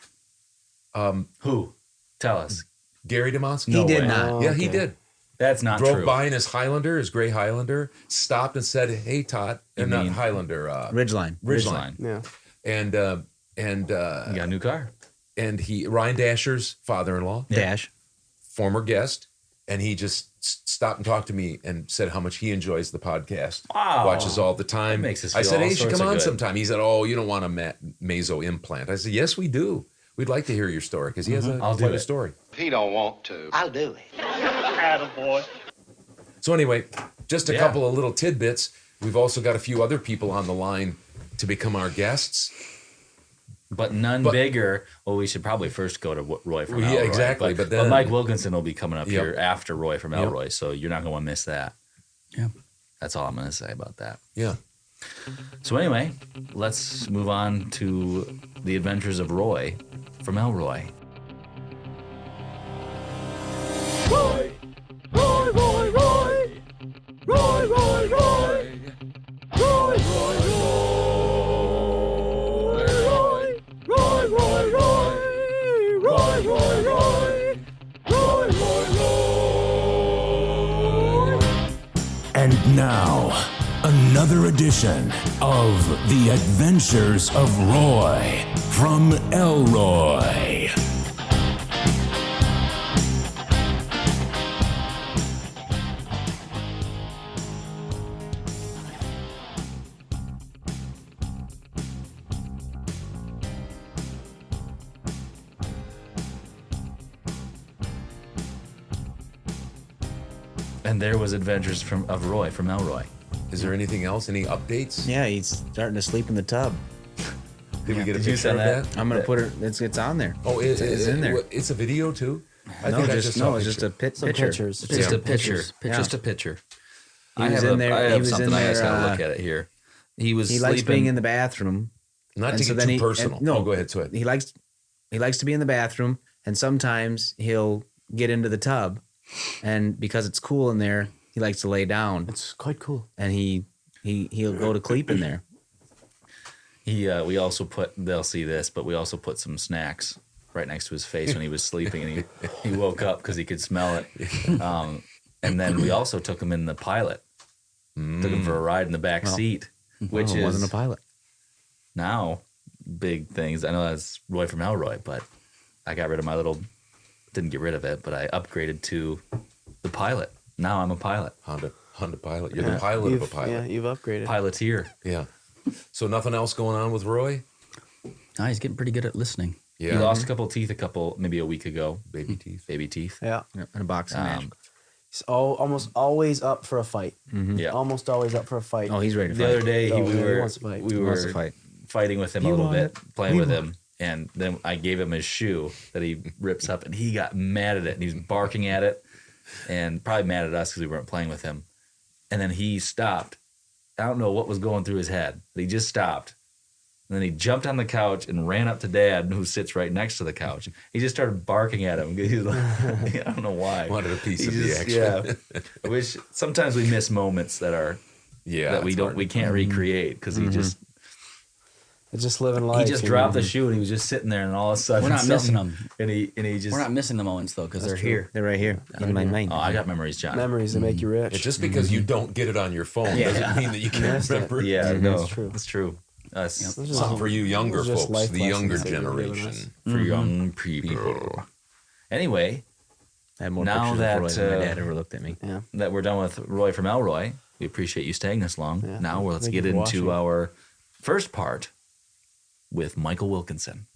Who? Tell us. Gary DeMonson. He did way. not. Yeah, he did. That's not Drove true. by in his Highlander, his gray Highlander, stopped and said, "Hey, Todd," and not mean- Highlander, Ridgeline. Ridgeline. Yeah. And You got a new car. and Ryan Dasher's father-in-law, Dash. former guest, and he just stopped and talked to me and said how much he enjoys the podcast. Wow. Watches all the time. That makes us I feel said, all "Hey, you should sorts come of on good." sometime." He said, "Oh, you don't want a meso implant." I said, "Yes, we do. We'd like to hear your story because he has I'll do quite a it. story." He don't want to. I'll do it. So anyway, just a couple of little tidbits. We've also got a few other people on the line to become our guests. But none bigger. Well, we should probably first go to Roy from Yeah, Elroy. exactly, but But then- Mike Wilkinson will be coming up Yep. here after Roy from Yep. Elroy, so you're not going to want to miss that. Yeah. That's all I'm going to say about that. Yeah. So anyway, let's move on to the adventures of Roy from Elroy. And now, another edition of The Adventures of Roy from Elroy. And there was adventures of Roy from Elroy. Is there anything else? Any updates? Yeah, he's starting to sleep in the tub. Did we get a Did you picture send of that? that? I'm gonna put it. It's on there. Oh, it's in there. It's a video too. I No, think I just saw no. a It's just a picture. Some picture. pictures. It's just Yeah. a picture. Pictures. Just Yeah. a picture. He I was have in there. I He have was something in I just there. gotta look at it here. He was He sleeping. likes being in the bathroom. Not And to so get then too he- personal. and- no. Oh, go ahead, Sweat. He likes to be in the bathroom, and sometimes he'll get into the tub, and because it's cool in there, he likes to lay down, It's quite cool. and he'll go to sleep in there. We also put, they'll see this, but we also put some snacks right next to his face when he was sleeping, and he woke up because he could smell it. And then we also took him in the pilot, took him for a ride in the back seat, which it is wasn't a pilot. now big things. I know that's Roy from Elroy, but I got rid of my little, didn't get rid of it, but I upgraded to the pilot. Now I'm a pilot, Honda pilot. You're the pilot of a pilot. Yeah, you've upgraded. piloteer. Yeah. So nothing else going on with Roy? Oh, he's getting pretty good at listening. He lost a couple teeth maybe a week ago. Baby teeth. Baby teeth. Yeah. In a boxing match. He's almost always up for a fight. Yeah. Almost always up for a fight. Oh, he's ready to The fight. other day Oh, we yeah, he were wants to fight. we He wants to were fight. fighting with him a You little want bit, it? playing We with want him, and then I gave him his shoe that he rips up, and he got mad at it, and he's barking at it, and probably mad at us because we weren't playing with him. And then he stopped. I don't know what was going through his head, but he just stopped. And then he jumped on the couch and ran up to Dad, who sits right next to the couch. He just started barking at him. He's like, I don't know why. Wanted a piece He of the just- action. Yeah. I wish sometimes we miss moments that are Yeah. that we it's don't hard. we can't recreate because he just It's just living life. he just you dropped know. the shoe and he was just sitting there and all of a sudden We're not missing something- them. and he just We're not missing the moments though because they're here. They're right here in my mind. oh I got memories, John. memories that make you rich. And just because you don't get it on your phone doesn't mean that you can't Missed it. remember. Yeah, That's no, true. That's true. Us It's just- Something for you younger it's just folks, life the younger lessons that you're giving generation. us. for young people. Anyway, I had more now pictures that, of Roy than my uh, dad ever looked at me. that we're done with Roy from Elroy, we appreciate you staying this long. Yeah. Now let's Thank get you for into watching. our first part with Michael Wilkinson.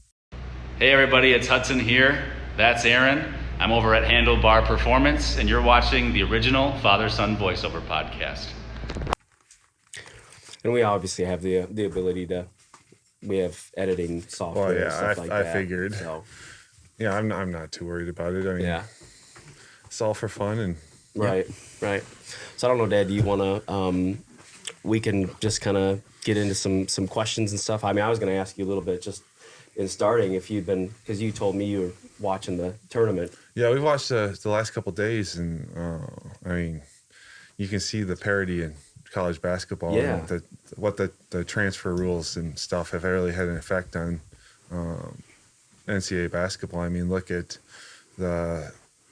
Hey everybody, it's Hudson here. That's Aaron. I'm over at Handlebar Performance, and you're watching the original Father-Son Voiceover Podcast. And we obviously have the ability to. We have editing software. Well, yeah, and stuff like I that. figured. So Yeah, I'm not too worried about it. I mean, yeah, it's all for fun and right. So I don't know, Dad. Do you want to we can just kind of get into some questions and stuff. I mean, I was going to ask you a little bit just in starting if you'd been, because you told me you were watching the tournament. Yeah, we watched the last couple of days, and I mean, you can see the parity in college basketball. Yeah. And what the transfer rules and stuff have really had an effect on NCAA basketball. I mean, look at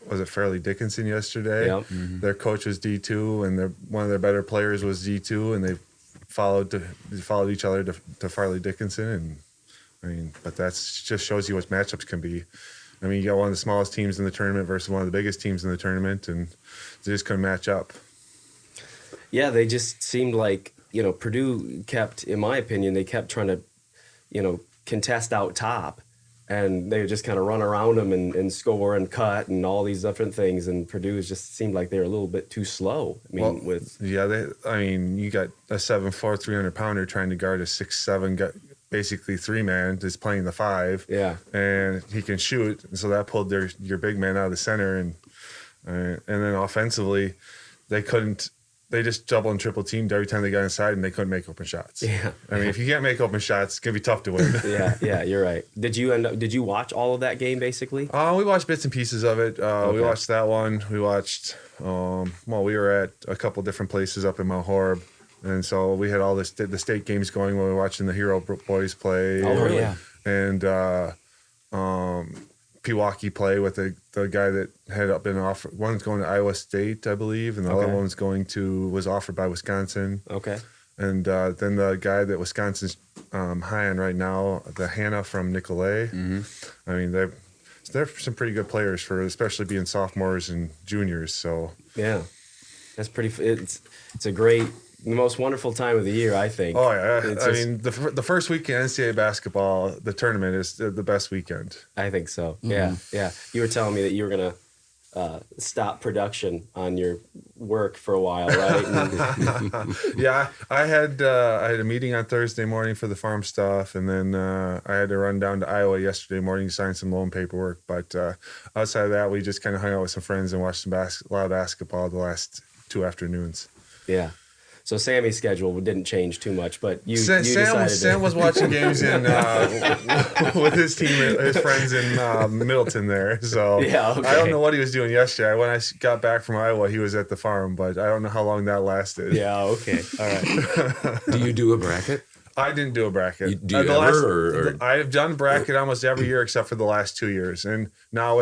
was it Fairleigh Dickinson yesterday? Yep. Their coach was D2, and one of their better players was D2, and they followed each other to Fairleigh Dickinson. And I mean, but that's just shows you what matchups can be. I mean, you got one of the smallest teams in the tournament versus one of the biggest teams in the tournament, and they just couldn't match up. Yeah, they just seemed like, Purdue kept, in my opinion, they kept trying to, contest out top. And they would just kind of run around them and score and cut and all these different things. And Purdue just seemed like they were a little bit too slow. I mean, you got a 7'4", 300-pounder trying to guard a 6'7", basically 3-man, just playing the 5. Yeah. And he can shoot. So that pulled your big man out of the center. And then offensively, they just double and triple teamed every time they got inside, and they couldn't make open shots. Yeah. I mean, if you can't make open shots, it's going to be tough to win. Yeah, you're right. Did you watch all of that game, basically? We watched bits and pieces of it. Okay. We watched that one. We watched, we were at a couple different places up in Mount Horeb. And so we had all the state games going when we were watching the Hero boys play. Oh, really? Yeah. And Pewaukee play with the guy that had been offered. One's going to Iowa State, I believe, and the other one's was offered by Wisconsin. Okay. And then the guy that Wisconsin's high on right now, the Hannah from Nicolet. Mm-hmm. I mean, they're some pretty good players especially being sophomores and juniors. So yeah, that's pretty. It's the most wonderful time of the year, I think. Oh yeah, I mean the first weekend NCAA basketball, the tournament is the best weekend. I think so. Mm-hmm. Yeah. You were telling me that you were gonna stop production on your work for a while, right? Yeah, I had a meeting on Thursday morning for the farm stuff, and then I had to run down to Iowa yesterday morning to sign some loan paperwork. But outside of that, we just kind of hung out with some friends and watched a lot of basketball the last 2 afternoons. Yeah. So Sammy's schedule didn't change too much, but Sam was watching games with his team, his friends in Middleton there. So yeah, okay. I don't know what he was doing yesterday. When I got back from Iowa, he was at the farm, but I don't know how long that lasted. Yeah, okay, all right. Do you do a bracket? I didn't do a bracket. Do you ever? I've done bracket almost every year except for the last 2 years, and now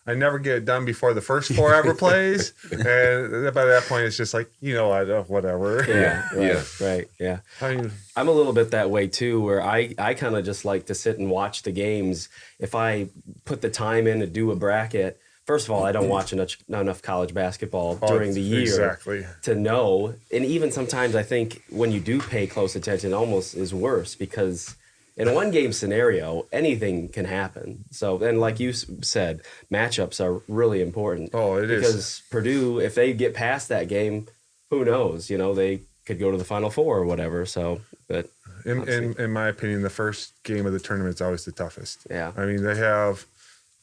I never get it done before the first 4 ever plays, and by that point it's just like whatever. Yeah, right. Yeah, I'm a little bit that way too, where I kind of just like to sit and watch the games. If I put the time in to do a bracket. First of all, I don't watch enough college basketball during the year to know. And even sometimes I think when you do pay close attention, it almost is worse because in a one-game scenario, anything can happen. So, and like you said, matchups are really important. Oh, it is. Because Purdue, if they get past that game, who knows? They could go to the Final Four or whatever. So, but in my opinion, the first game of the tournament is always the toughest. Yeah. I mean, they have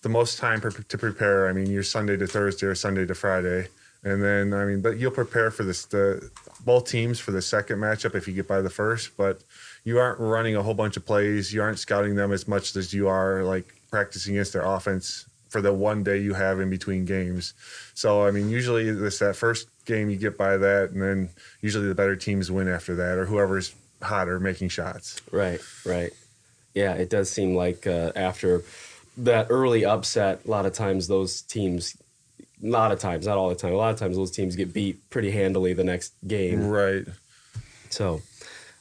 the most time to prepare. I mean, you're Sunday to Thursday or Sunday to Friday. And then, but you'll prepare for both teams for the second matchup if you get by the first, but you aren't running a whole bunch of plays. You aren't scouting them as much as you are like practicing against their offense for the one day you have in between games. So, I mean, usually that first game you get by that, and then usually the better teams win after that, or whoever's hotter making shots. Right. Yeah, it does seem like after that early upset, a lot of times those teams, not all the time, a lot of times those teams get beat pretty handily the next game. Right. So,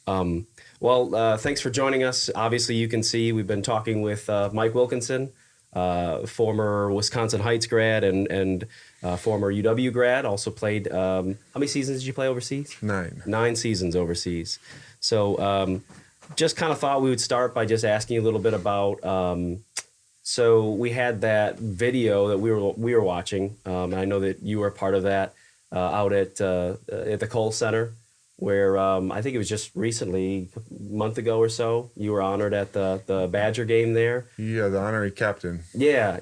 thanks for joining us. Obviously, you can see we've been talking with Mike Wilkinson, former Wisconsin Heights grad and former UW grad. Also played, how many seasons did you play overseas? 9. 9 seasons overseas. So just kind of thought we would start by just asking you a little bit about so we had that video that we were watching. I know that you were part of that out at the Cole Center, where I think it was just recently, a month ago or so, you were honored at the Badger game there. Yeah, the honorary captain. Yeah.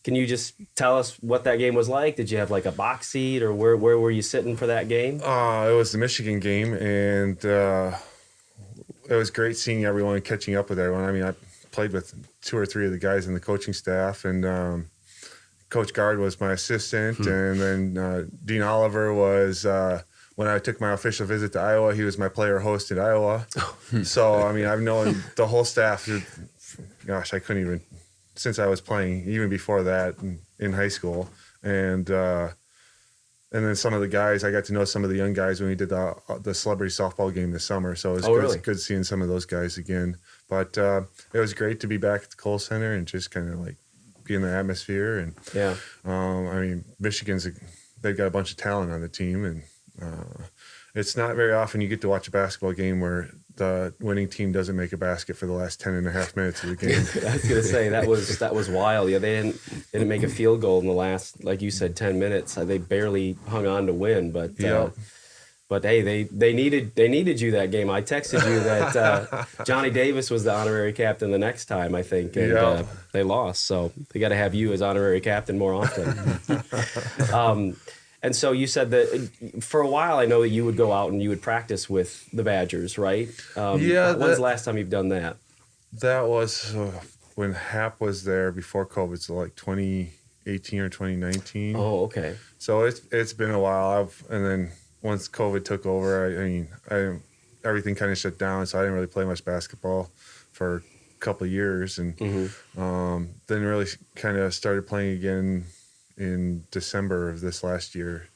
Can you just tell us what that game was like? Did you have like a box seat, or where were you sitting for that game? It was the Michigan game, and it was great seeing everyone and catching up with everyone. I mean, I played with 2 or 3 of the guys in the coaching staff, and Coach Gard was my assistant, and then Dean Oliver was, when I took my official visit to Iowa, he was my player host in Iowa. So, I mean, I've known the whole staff, gosh, I couldn't even, since I was playing, even before that in high school. And then some of the guys, I got to know some of the young guys when we did the celebrity softball game this summer. So it was good seeing some of those guys again. But it was great to be back at the Kohl Center and just kind of like be in the atmosphere. And I mean, they've got a bunch of talent on the team, and it's not very often you get to watch a basketball game where the winning team doesn't make a basket for the last 10 and a half minutes of the game. I was gonna say that was wild. Yeah, they didn't make a field goal in the last, like you said, 10 minutes. They barely hung on to win, but hey, they needed you that game. I texted you that Johnny Davis was the honorary captain the next time, I think, and they lost. So they got to have you as honorary captain more often. And so you said that for a while, I know that you would go out and you would practice with the Badgers, right? When's the last time you've done that? That was when Hap was there before COVID, so like 2018 or 2019. Oh, okay. So it's been a while. And then once COVID took over, everything kind of shut down, so I didn't really play much basketball for a couple of years, and then really kind of started playing again in December of this last year.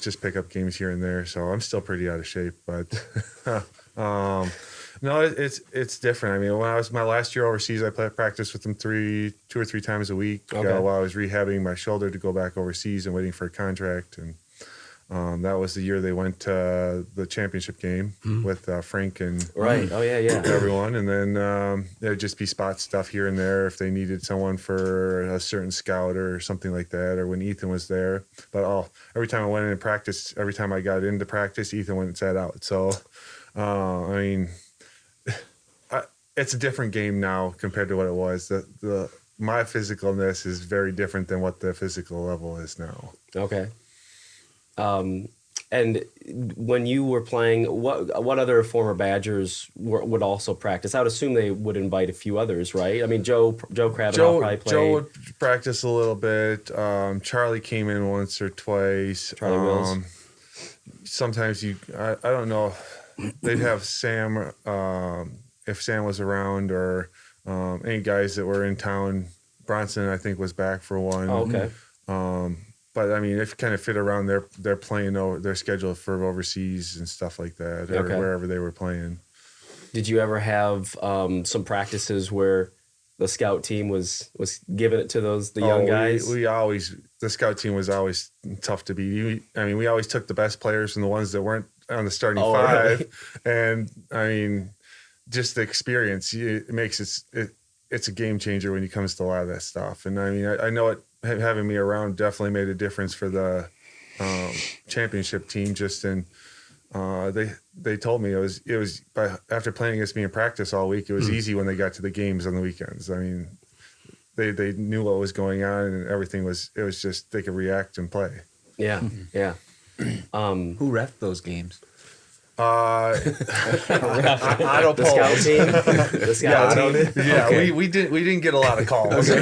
Just pick up games here and there, so I'm still pretty out of shape. But no, it's different. I mean, when I was my last year overseas, I practiced with them 2 or 3 times a week while I was rehabbing my shoulder to go back overseas and waiting for a contract. And that was the year they went to the championship game with Frank and everyone. And then there'd just be spot stuff here and there if they needed someone for a certain scout or something like that, or when Ethan was there. But every time I went in practice, every time I got into practice, Ethan went and sat out. So, I mean, it's a different game now compared to what it was. My physicalness is very different than what the physical level is now. Okay. And when you were playing, what other former Badgers would also practice? I would assume they would invite a few others, right? I mean, Joe Kravinoff probably played. Joe would practice a little bit. Charlie came in once or twice. Charlie Wills. Sometimes I don't know. They'd have Sam, if Sam was around, or any guys that were in town. Bronson, I think, was back for one. Oh, okay. But I mean, it kind of fit around their playing their schedule for overseas and stuff like that, or wherever they were playing. Did you ever have some practices where the scout team was giving it to the young guys? The scout team was always tough to beat. I mean, we always took the best players from the ones that weren't on the starting 5, really? And I mean, just the experience it makes it's a game changer when it comes to a lot of that stuff. And I mean, I know it. Having me around definitely made a difference for the championship team. Just in they told me it was after playing against me in practice all week, it was easy when they got to the games on the weekends. I mean, they knew what was going on, and everything was just they could react and play. Yeah. Who reffed those games? The scout team. The scout team. Yeah, okay. we didn't get a lot of calls. You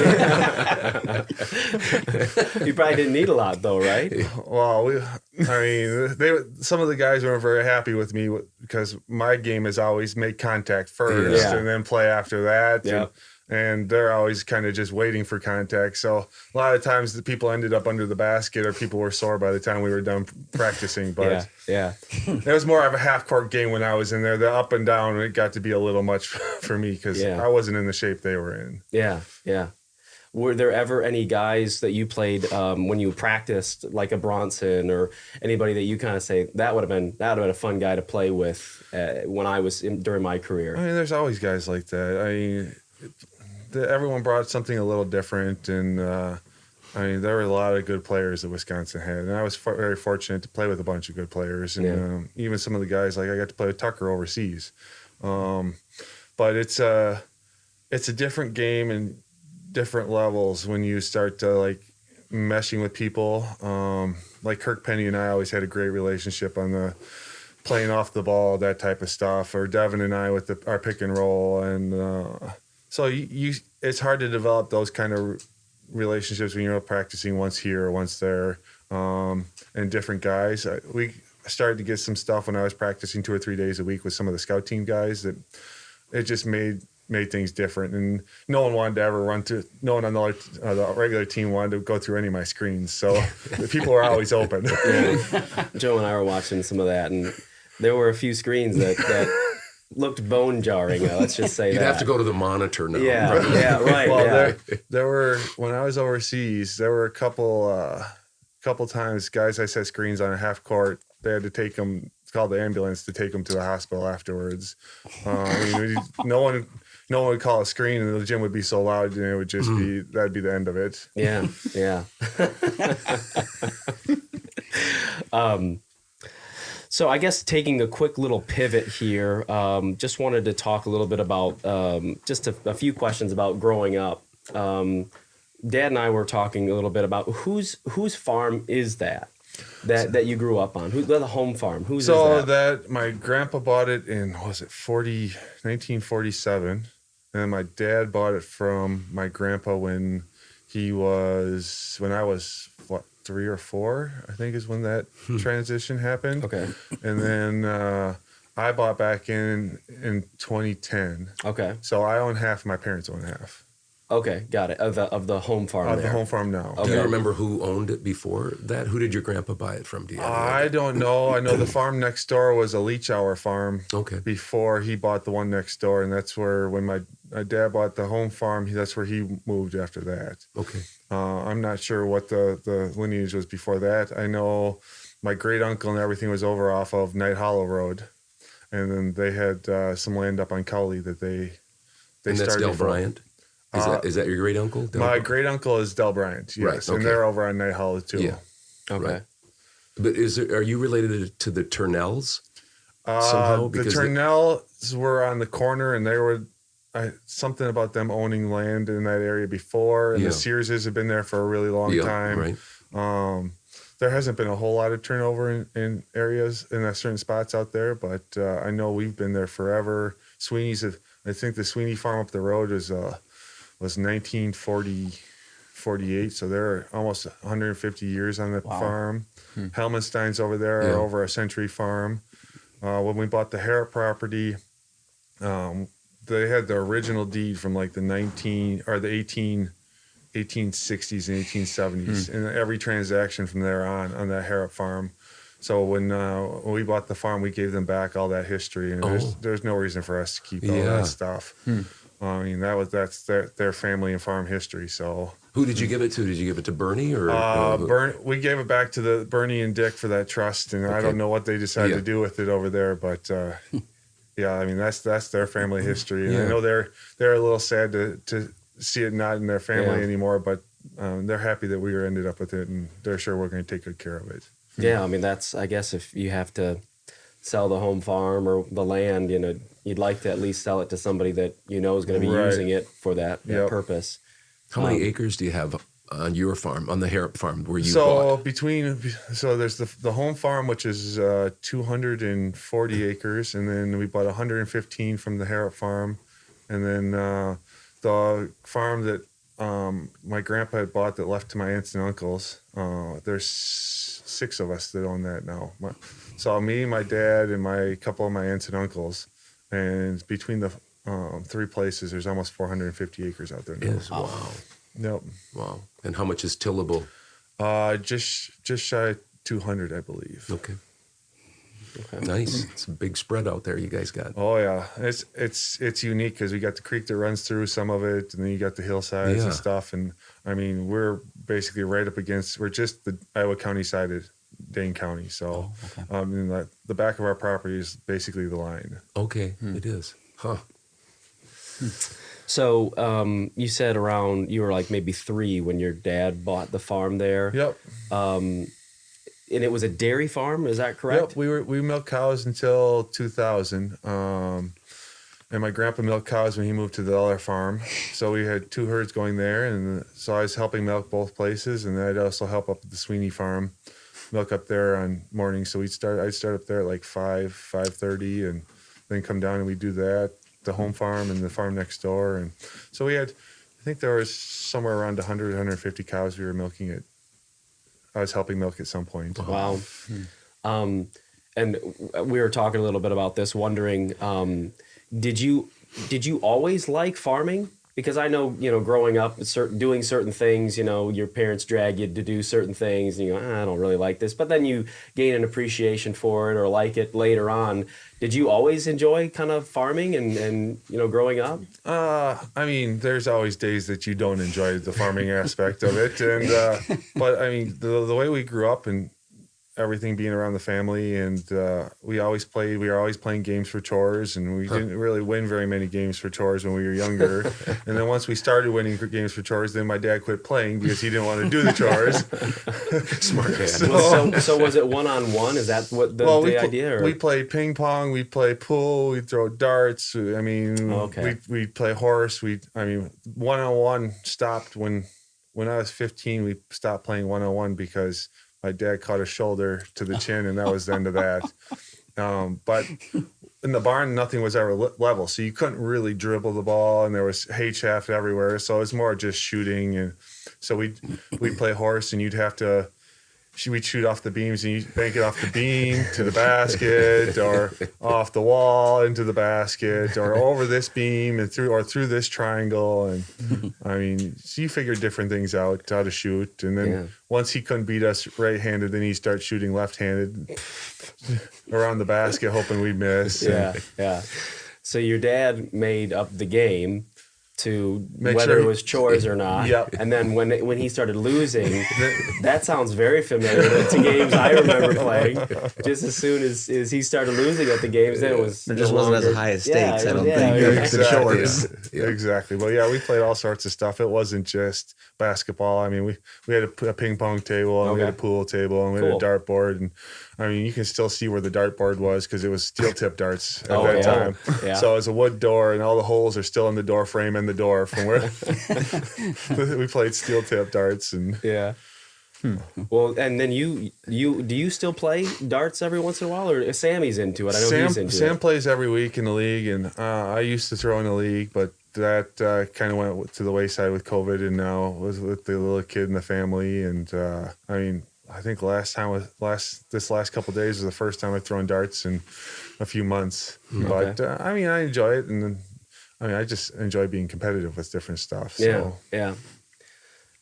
probably didn't need a lot though, right? Well, some of the guys weren't very happy with me because my game is always make contact first and then play after that. Yeah. And they're always kind of just waiting for contact. So a lot of times the people ended up under the basket, or people were sore by the time we were done practicing. But it was more of a half-court game when I was in there. The up and down, it got to be a little much for me because I wasn't in the shape they were in. Yeah. Were there ever any guys that you played when you practiced, like a Bronson or anybody that you kind of say that would have been a fun guy to play with when I was during my career? I mean, there's always guys like that. I mean, everyone brought something a little different, and I mean, there were a lot of good players that Wisconsin had, and I was very fortunate to play with a bunch of good players, and even some of the guys, like I got to play with Tucker overseas. But it's a different game, and different levels when you start to like meshing with people. Like Kirk Penny and I always had a great relationship on the playing off the ball, that type of stuff, or Devin and I with our pick and roll. And so it's hard to develop those kind of relationships when you're practicing once here or once there, and different guys. We started to get some stuff when I was practicing 2 or 3 days a week with some of the scout team guys that it just made things different. And no one wanted to ever no one on the regular team wanted to go through any of my screens. So the people were always open. Yeah. Joe and I were watching some of that, and there were a few screens that looked bone jarring. Let's just say You'd have to go to the monitor now. Yeah, right. Well, there were, when I was overseas, there were a couple times guys I set screens on a half court. They had to take them, call the ambulance to take them to the hospital afterwards. No one would call a screen, and the gym would be so loud, and it would just that'd be the end of it. Yeah. So I guess taking a quick little pivot here, just wanted to talk a little bit about just a few questions about growing up. Dad and I were talking a little bit about whose farm is that you grew up on? Who's the home farm? Who's that my grandpa bought it in 1947, and my dad bought it from my grandpa when I was 3 or 4, I think is when that transition happened. Okay. And then I bought back in 2010. Okay. So I own half, my parents own half. Okay, got it. Of the home farm. Of the home farm now. Do you remember who owned it before that? Who did your grandpa buy it from? Do you have I don't know. I know the farm next door was a Leach Hour farm. Okay. Before he bought the one next door, and that's where when my dad bought the home farm, that's where he moved after that. Okay. I'm not sure what the lineage was before that. I know my great uncle and everything was over off of Night Hollow Road, and then they had some land up on Cowley that they and started. That's Del Bryant. Is that your great uncle? My great uncle is Del Bryant. Yes, right, okay. And they're over on Night Hollow too. Yeah. Okay. Right. But are you related to the Turnells somehow? The Turnells were on the corner, and they were something about them owning land in that area before, and the Searses have been there for a really long time. Right. There hasn't been a whole lot of turnover in areas in certain spots out there, but I know we've been there forever. Sweeney's, I think the Sweeney farm up the road was 1948, so they're almost 150 years on the farm. Helmenstein's over there, are over a century farm. When we bought the Harrop property, they had the original deed from like the 1860s and 1870s, and every transaction from there on that Harrop farm. So when we bought the farm, we gave them back all that history, and there's no reason for us to keep all that stuff. I mean, that's their family and farm history. So who did you give it to? Did you give it to Bernie or we gave it back to Bernie and Dick for that trust, and I don't know what they decided to do with it over there, but yeah, I mean that's their family history, and I know they're a little sad to see it not in their family anymore, but they're happy that we ended up with it, and they're sure we're going to take good care of it. Yeah, I mean I guess if you have to sell the home farm or the land, you'd like to at least sell it to somebody that is going to be using it for that purpose. How many acres do you have on your farm, on the Harrop farm where you bought? So there's the home farm, which is 240 acres, and then we bought 115 from the Harrop farm, and then the farm that my grandpa had bought that left to my aunts and uncles. There's 6 of us that own that now. So me, my dad, and a couple of my aunts and uncles, and between the 3 places, there's almost 450 acres out there now. Yes, wow. Yep. Wow. And how much is tillable? Just shy of 200, I believe. Okay. Nice. It's a big spread out there you guys got. Oh yeah, it's unique because we got the creek that runs through some of it, and then you got the hillsides and stuff. And I mean, we're basically right up against. We're just the Iowa County side of Dane County, so the back of our property is basically the line. Okay, it is. Huh. So you said you were like maybe 3 when your dad bought the farm there. Yep. And it was a dairy farm, is that correct? Yep. We milked cows until 2000. And my grandpa milked cows when he moved to the other farm. So we had 2 herds going there. And so I was helping milk both places. And then I'd also help up at the Sweeney farm, milk up there on mornings. So I'd start up there at like 5:30, and then come down and we'd do that, the home farm and the farm next door. And so we had, I think there was somewhere around 100, 150 cows we were milking it. I was helping milk at some point. Wow. And we were talking a little bit about this, wondering, did you always like farming? Because I know, growing up, doing certain things, your parents drag you to do certain things, and you go, I don't really like this. But then you gain an appreciation for it or like it later on. Did you always enjoy kind of farming and growing up? I mean, there's always days that you don't enjoy the farming aspect of it. And but I mean, the way we grew up and everything being around the family, and we were always playing games for chores, and we didn't really win very many games for chores when we were younger. And then once we started winning games for chores, then my dad quit playing because he didn't want to do the chores. Smart dad. So was it one-on-one? Is that what the idea? Or? We played ping pong, we played pool, we throw darts. I mean, we play horse. One-on-one stopped when I was 15. We stopped playing one-on-one because my dad caught a shoulder to the chin, and that was the end of that. But in the barn, nothing was ever level, so you couldn't really dribble the ball, and there was hay chaff everywhere. So it was more just shooting. And so we'd play horse, and we'd shoot off the beams, and you'd bank it off the beam to the basket, or off the wall into the basket, or over this beam and through this triangle. And I mean, so you figure different things out, how to shoot. And then once he couldn't beat us right-handed, then he started shooting left-handed around the basket, hoping we'd miss. Yeah. So your dad made up the game to whether it was chores or not. Yep. And then when he started losing, that sounds very familiar to games I remember playing. Just as soon as he started losing at the games, then it just wasn't as high as stakes. I don't think. Exactly. Exactly. Well, yeah, we played all sorts of stuff. It wasn't just basketball. I mean, we had a ping pong table, and we had a pool table, and we had a dartboard. And I mean, you can still see where the dartboard was because it was steel tip darts at that time. Yeah. So it was a wood door, and all the holes are still in the door frame and the door from where we played steel tip darts. And Well, and then do you still play darts every once in a while, or Sammy's into it? I know he's into it. Sam plays every week in the league, and I used to throw in the league, but that kind of went to the wayside with COVID, and now was with the little kid in the family. And I mean, I think this last couple of days was the first time I've thrown darts in a few months. But I mean, I enjoy it, and I just enjoy being competitive with different stuff. So. Yeah.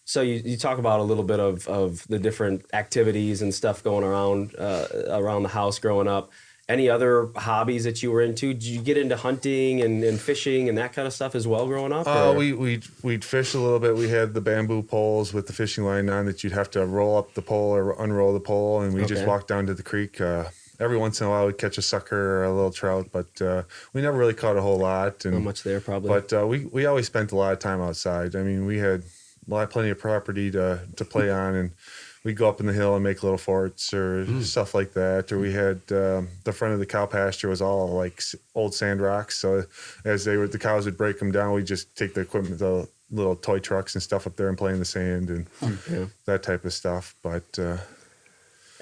So you talk about a little bit of the different activities and stuff going around the house growing up. Any other hobbies that you were into? Did you get into hunting and fishing and that kind of stuff as well growing up? We'd fish a little bit. We had the bamboo poles with the fishing line on that you'd have to roll up the pole or unroll the pole, and we just walk down to the creek. Every once in a while we'd catch a sucker or a little trout, but we never really caught a whole lot. And, not much there probably. But we always spent a lot of time outside. I mean, we had plenty of property to play on, and we'd go up in the hill and make little forts or stuff like that. Or we had the front of the cow pasture was all like old sand rocks. So as the cows would break them down, we'd just take the equipment, the little toy trucks and stuff up there and play in the sand and that type of stuff. But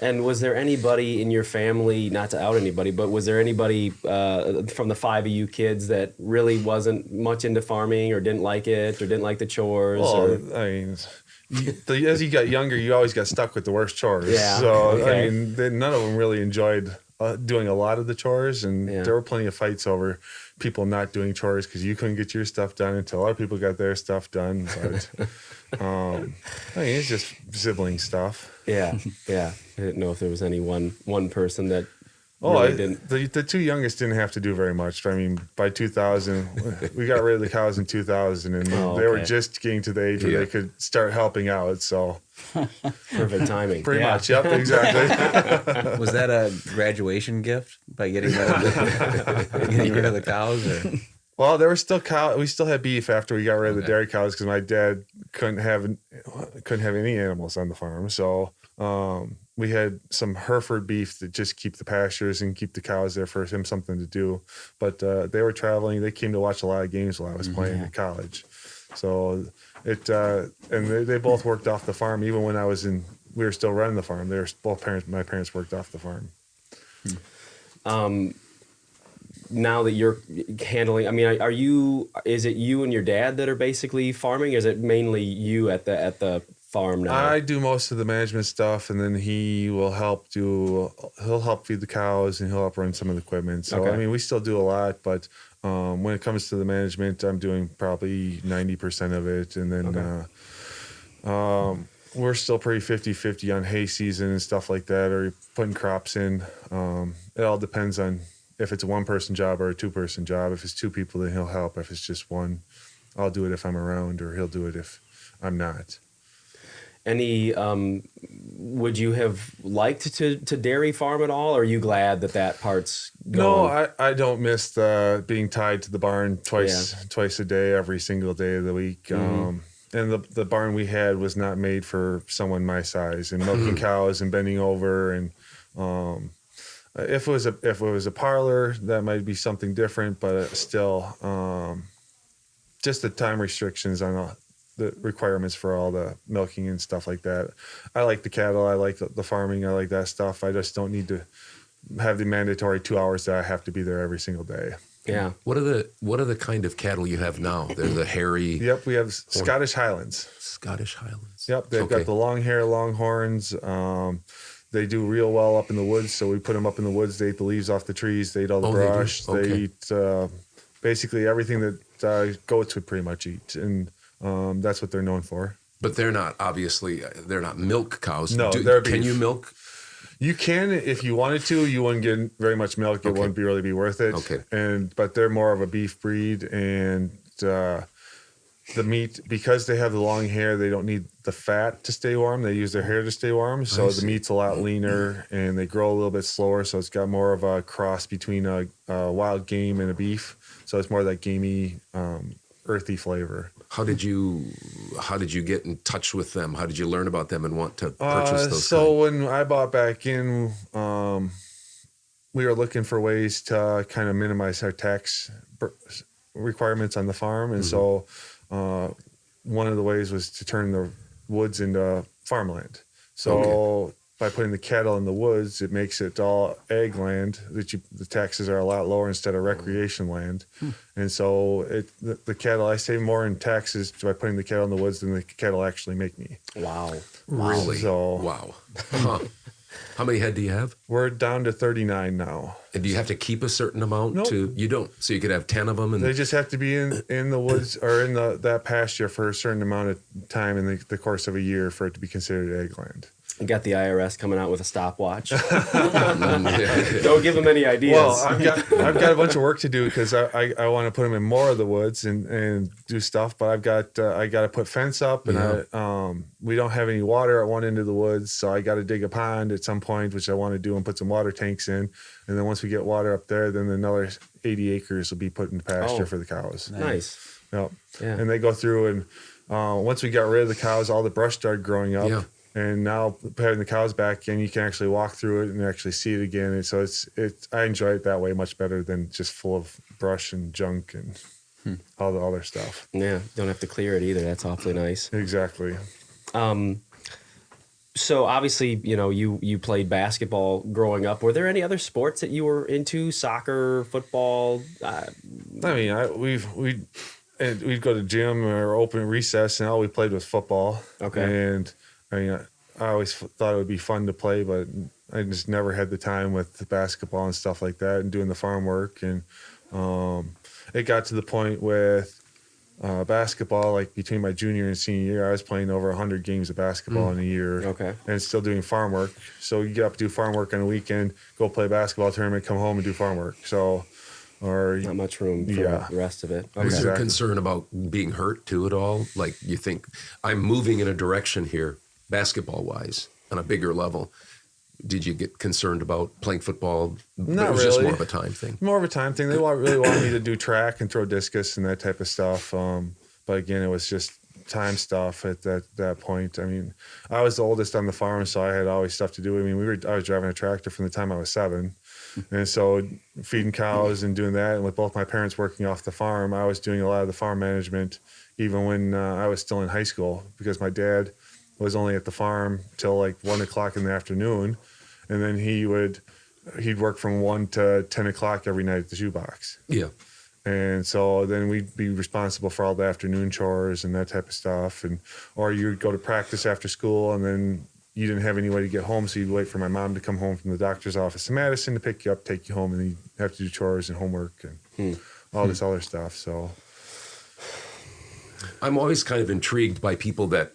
and was there anybody in your family, not to out anybody, but was there anybody from the 5 of you kids that really wasn't much into farming or didn't like it or didn't like the chores? Well, I mean, as you got younger, you always got stuck with the worst chores. Yeah. So, I mean, none of them really enjoyed doing a lot of the chores. And there were plenty of fights over people not doing chores because you couldn't get your stuff done until other people got their stuff done. But, I mean, it's just sibling stuff. Yeah. I didn't know if there was any one person that really didn't. The 2 youngest didn't have to do very much. I mean, by 2000, we got rid of the cows in 2000, and they were just getting to the age where they could start helping out. So perfect timing. Pretty much. Yep, exactly. Was that a graduation gift by getting rid of the cows? Or? Well, there were still cows. We still had beef after we got rid of the dairy cows because my dad couldn't have any animals on the farm. So we had some Hereford beef to just keep the pastures and keep the cows there for him something to do. But they were traveling. They came to watch a lot of games while I was playing at college. So and they both worked off the farm. Even when we were still running the farm. My parents worked off the farm. Now that you're handling, I mean, is it you and your dad that are basically farming? Or is it mainly you at the farm now? I do most of the management stuff, and then he'll help feed the cows, and he'll help run some of the equipment. So, Okay. I mean, we still do a lot, but when it comes to the management, I'm doing probably 90% of it. And then we're still pretty 50-50 on hay season and stuff like that, or putting crops in. It all depends on if it's a one-person job or a two-person job. If it's two people, then he'll help. If it's just one, I'll do it if I'm around, or he'll do it if I'm not. Any, would you have liked to dairy farm at all? Or are you glad that part's gone? No, I don't miss being tied to the barn twice a day, every single day of the week. And the barn we had was not made for someone my size, and milking cows and bending over. And if it was a parlor, that might be something different, but still, just the time restrictions on the requirements for all the milking and stuff like that. I like the cattle. I like the farming. I like that stuff. I just don't need to have the mandatory 2 hours that I have to be there every single day. Yeah. What are the kind of cattle you have now? They're the hairy. Yep, we have Scottish Highlands. Scottish Highlands. Yep, they've got the long hair, long horns. They do real well up in the woods, so we put them up in the woods. They eat the leaves off the trees. They eat all the brush. They eat basically everything that goats would pretty much eat, and that's what they're known for. But they're not milk cows. No, they're beef. Can you milk? You can if you wanted to. You wouldn't get very much milk. It wouldn't really be worth it. Okay. But they're more of a beef breed, and the meat, because they have the long hair, they don't need the fat to stay warm. They use their hair to stay warm. So the meat's a lot leaner, and they grow a little bit slower. So it's got more of a cross between a wild game and a beef. So it's more of that gamey, earthy flavor. How did you get in touch with them? How did you learn about them and want to purchase those? So when I bought back in, we were looking for ways to kind of minimize our tax requirements on the farm, and so one of the ways was to turn the woods into farmland. So by putting the cattle in the woods, it makes it all ag land. The taxes are a lot lower instead of recreation land. And so the cattle, I save more in taxes by putting the cattle in the woods than the cattle actually make me. Wow. Really? So, wow. Huh. How many head do you have? We're down to 39 now. And do you have to keep a certain amount? Nope. You don't. So you could have 10 of them. And they just have to be in the woods or in that pasture for a certain amount of time in the course of a year for it to be considered ag land. You got the IRS coming out with a stopwatch. Don't give them any ideas. Well, I've got a bunch of work to do because I want to put them in more of the woods and do stuff. But I got to put fence up, and we don't have any water at one end of the woods, so I got to dig a pond at some point, which I want to do, and put some water tanks in. And then once we get water up there, then another 80 acres will be put in pasture for the cows. Nice. Yep. Yeah. And they go through, and once we got rid of the cows, all the brush started growing up. Yeah. And now having the cows back in, you can actually walk through it and actually see it again. And so I enjoy it that way much better than just full of brush and junk and all the other stuff. Yeah, don't have to clear it either. That's awfully nice. Exactly. So obviously, you played basketball growing up. Were there any other sports that you were into? Soccer, football? I mean, we'd go to gym or open recess, and all we played was football. Okay. And I mean, I always thought it would be fun to play, but I just never had the time with the basketball and stuff like that and doing the farm work. And it got to the point with basketball, like between my junior and senior year, I was playing over 100 games of basketball in a year. Okay. And still doing farm work. So you get up, do farm work on a weekend, go play basketball tournament, come home and do farm work. So, not much room for the rest of it. Okay. Is there concern about being hurt too at all? Like you think I'm moving in a direction here, basketball wise, on a bigger level. Did you get concerned about playing football? Not it was really. just more of a time thing. More of a time thing. They really wanted me to do track and throw discus and that type of stuff. But again, it was just time stuff at that point. I mean, I was the oldest on the farm, so I had always stuff to do. I mean, I was driving a tractor from the time I was 7. And so feeding cows and doing that, and with both my parents working off the farm, I was doing a lot of the farm management even when I was still in high school, because my dad was only at the farm till like 1 o'clock in the afternoon. And then he'd work from 1 to 10 o'clock every night at the shoebox. Yeah. And so then we'd be responsible for all the afternoon chores and that type of stuff. Or you'd go to practice after school, and then you didn't have any way to get home, so you'd wait for my mom to come home from the doctor's office in Madison to pick you up, take you home, and then you'd have to do chores and homework and all this other stuff. So I'm always kind of intrigued by people that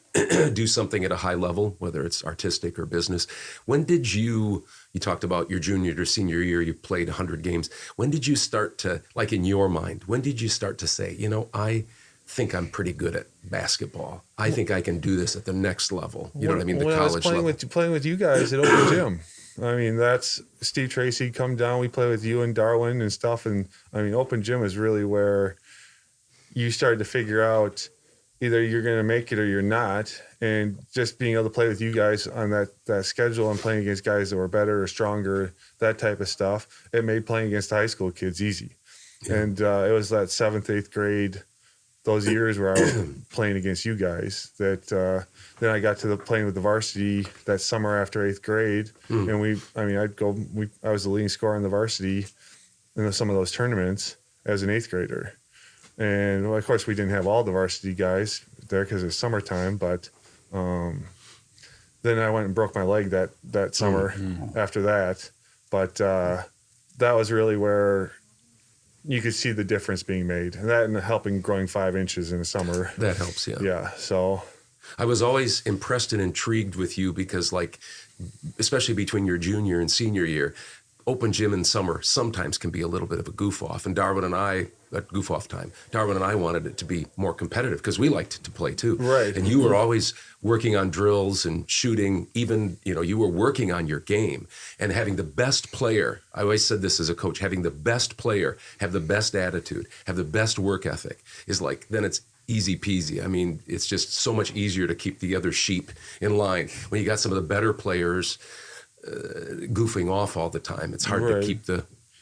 do something at a high level, whether it's artistic or business. When did you talked about your junior to senior year, you played 100 games. When did you start to, like in your mind, when did you start to say, I think I'm pretty good at basketball. I think I can do this at the next level. You know what I mean? The when college I was level. playing with you guys at Open Gym. I mean, that's Steve Tracy come down. We play with you and Darwin and stuff. And I mean, Open Gym is really where you started to figure out either you're going to make it or you're not. And just being able to play with you guys on that schedule and playing against guys that were better or stronger, that type of stuff, it made playing against high school kids easy. Yeah. And it was that 7th, 8th grade, those years where I was playing against you guys, that then I got to playing with the varsity that summer after 8th grade. And I was the leading scorer on the varsity in some of those tournaments as an 8th grader. And well, of course we didn't have all the varsity guys there because it's summertime, but then I went and broke my leg that summer after that. But that was really where you could see the difference being made, and that and helping growing 5 inches in the summer. That helps, yeah. Yeah. So I was always impressed and intrigued with you because, like, especially between your junior and senior year, Open Gym in summer sometimes can be a little bit of a goof off. And Darwin and I wanted it to be more competitive because we liked to play too. Right. And you were always working on drills and shooting, even, you were working on your game and having the best player. I always said this as a coach, having the best player, have the best attitude, have the best work ethic is like, then it's easy peasy. I mean, it's just so much easier to keep the other sheep in line. When you got some of the better players goofing off all the time, it's hard to keep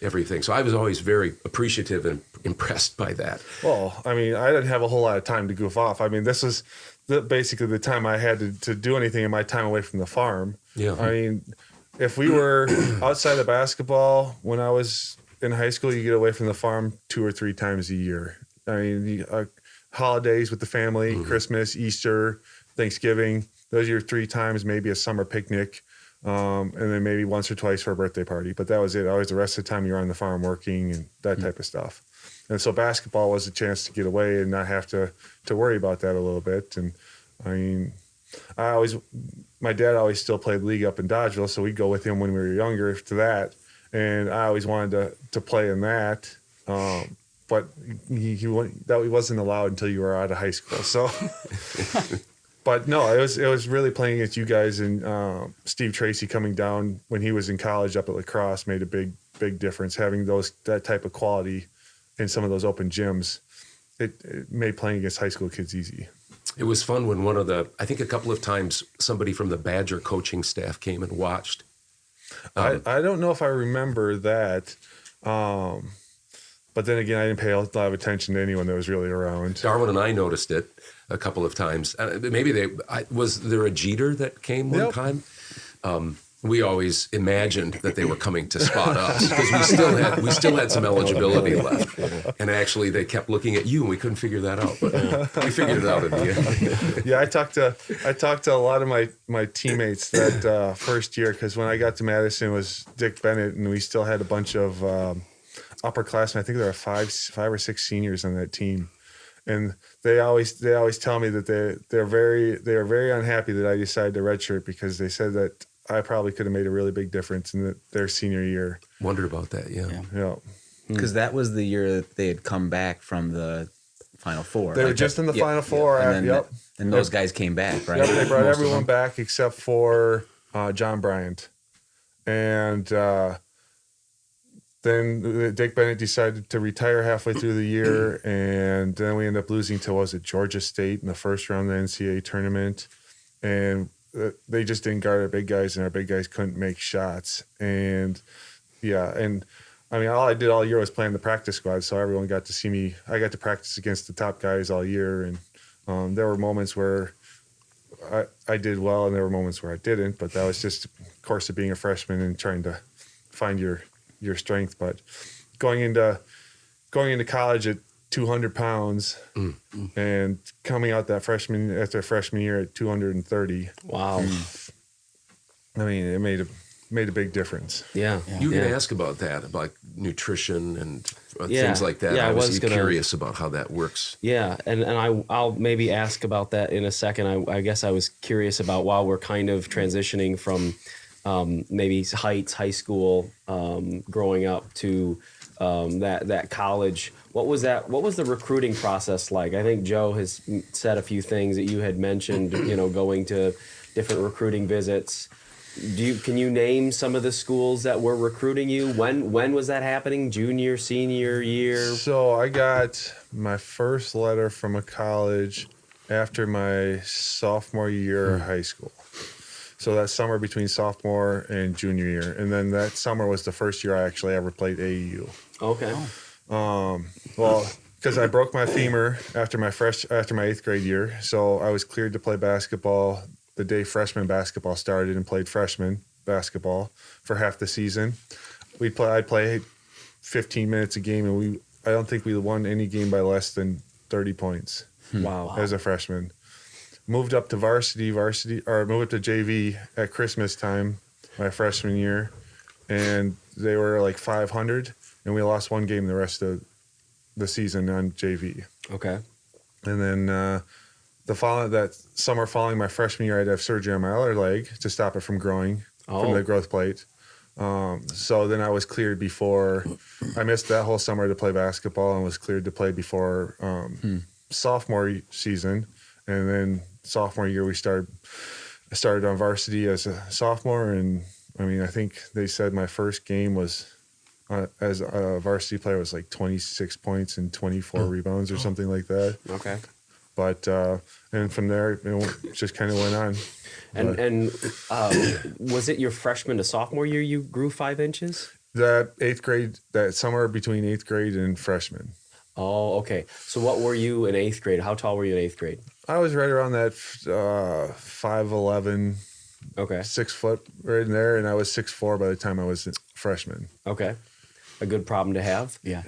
everything. So I was always very appreciative and impressed by that. Well, I mean, I didn't have a whole lot of time to goof off. I mean, this was basically the time I had to do anything in my time away from the farm. Yeah. I mean, if we were outside of basketball when I was in high school, you get away from the farm 2 or 3 times a year. I mean, holidays with the family, Christmas, Easter, Thanksgiving, those are your 3 times, maybe a summer picnic. And then maybe once or twice for a birthday party, but that was it. Always the rest of the time you're on the farm working and that type of stuff. And so basketball was a chance to get away and not have to worry about that a little bit. And I mean, my dad always still played league up in Dodgeville, so we'd go with him when we were younger to that. And I always wanted to play in that. But he wasn't allowed until you were out of high school. So But no, it was really playing against you guys, and Steve Tracy coming down when he was in college up at La Crosse made a big difference. Having that type of quality in some of those open gyms, it made playing against high school kids easy. It was fun when I think a couple of times somebody from the Badger coaching staff came and watched. I don't know if I remember that. But then again, I didn't pay a lot of attention to anyone that was really around. Darwin and I noticed it a couple of times. Maybe was there a Jeter that came one time? We always imagined that they were coming to spot us because we still had some eligibility left. And actually, they kept looking at you, and we couldn't figure that out. But we figured it out at the end. Yeah, I talked to a lot of my teammates that first year, because when I got to Madison it was Dick Bennett, and we still had a bunch of upperclassmen. I think there were 5 or 6 seniors on that team. And they always tell me that they are very unhappy that I decided to redshirt, because they said that I probably could have made a really big difference in their senior year. Wondered about that, yeah. Because that was the year that they had come back from the Final Four. They were just in the Final Four. And those guys came back, right? Yep, they brought everyone back except for John Bryant. And then Dick Bennett decided to retire halfway through the year, and then we ended up losing to, was it Georgia State in the first round of the NCAA tournament, and they just didn't guard our big guys, and our big guys couldn't make shots. And I mean, all I did all year was play in the practice squad, so everyone got to see me. I got to practice against the top guys all year, and there were moments where I did well, and there were moments where I didn't. But that was just, of course, of being a freshman and trying to find your strength. But going into college at 200 pounds and coming out that freshman year at 230. Wow. I mean, it made a big difference. Yeah. You were going to ask about that, about nutrition and things like that. Yeah, I was curious about how that works. Yeah, and I'll maybe ask about that in a second. I guess I was curious about, while we're kind of transitioning from maybe Heights high school, growing up to that college. What was the recruiting process like? I think Joe has said a few things that you had mentioned, going to different recruiting visits. Can you name some of the schools that were recruiting you? When was that happening? Junior, senior year? So I got my first letter from a college after my sophomore year of high school. So that summer between sophomore and junior year. And then that summer was the first year I actually ever played AAU. Okay. Well, because I broke my femur after my 8th grade year. So I was cleared to play basketball the day freshman basketball started, and played freshman basketball for half the season. I'd play 15 minutes a game, and I don't think we won any game by less than 30 points. Wow. As a freshman. Moved up to moved up to JV at Christmas time my freshman year, and they were like 500, and we lost one game the rest of the season on JV. Okay. And then that summer following my freshman year, I had to have surgery on my other leg to stop it from growing from the growth plate. So then I was cleared before I missed that whole summer to play basketball, and was cleared to play before sophomore season. And then sophomore year, I started on varsity as a sophomore. And I mean, I think they said my first game was as a varsity player was like 26 points and 24 rebounds or something like that. Okay. But and from there, it just kind of went on. And was it your freshman to sophomore year you grew 5 inches? That summer between 8th grade and freshman. Oh, okay. So what were you in 8th grade? How tall were you in 8th grade? I was right around that 5'11", 6 foot right in there, and I was 6'4" by the time I was a freshman. Okay. A good problem to have. Yeah.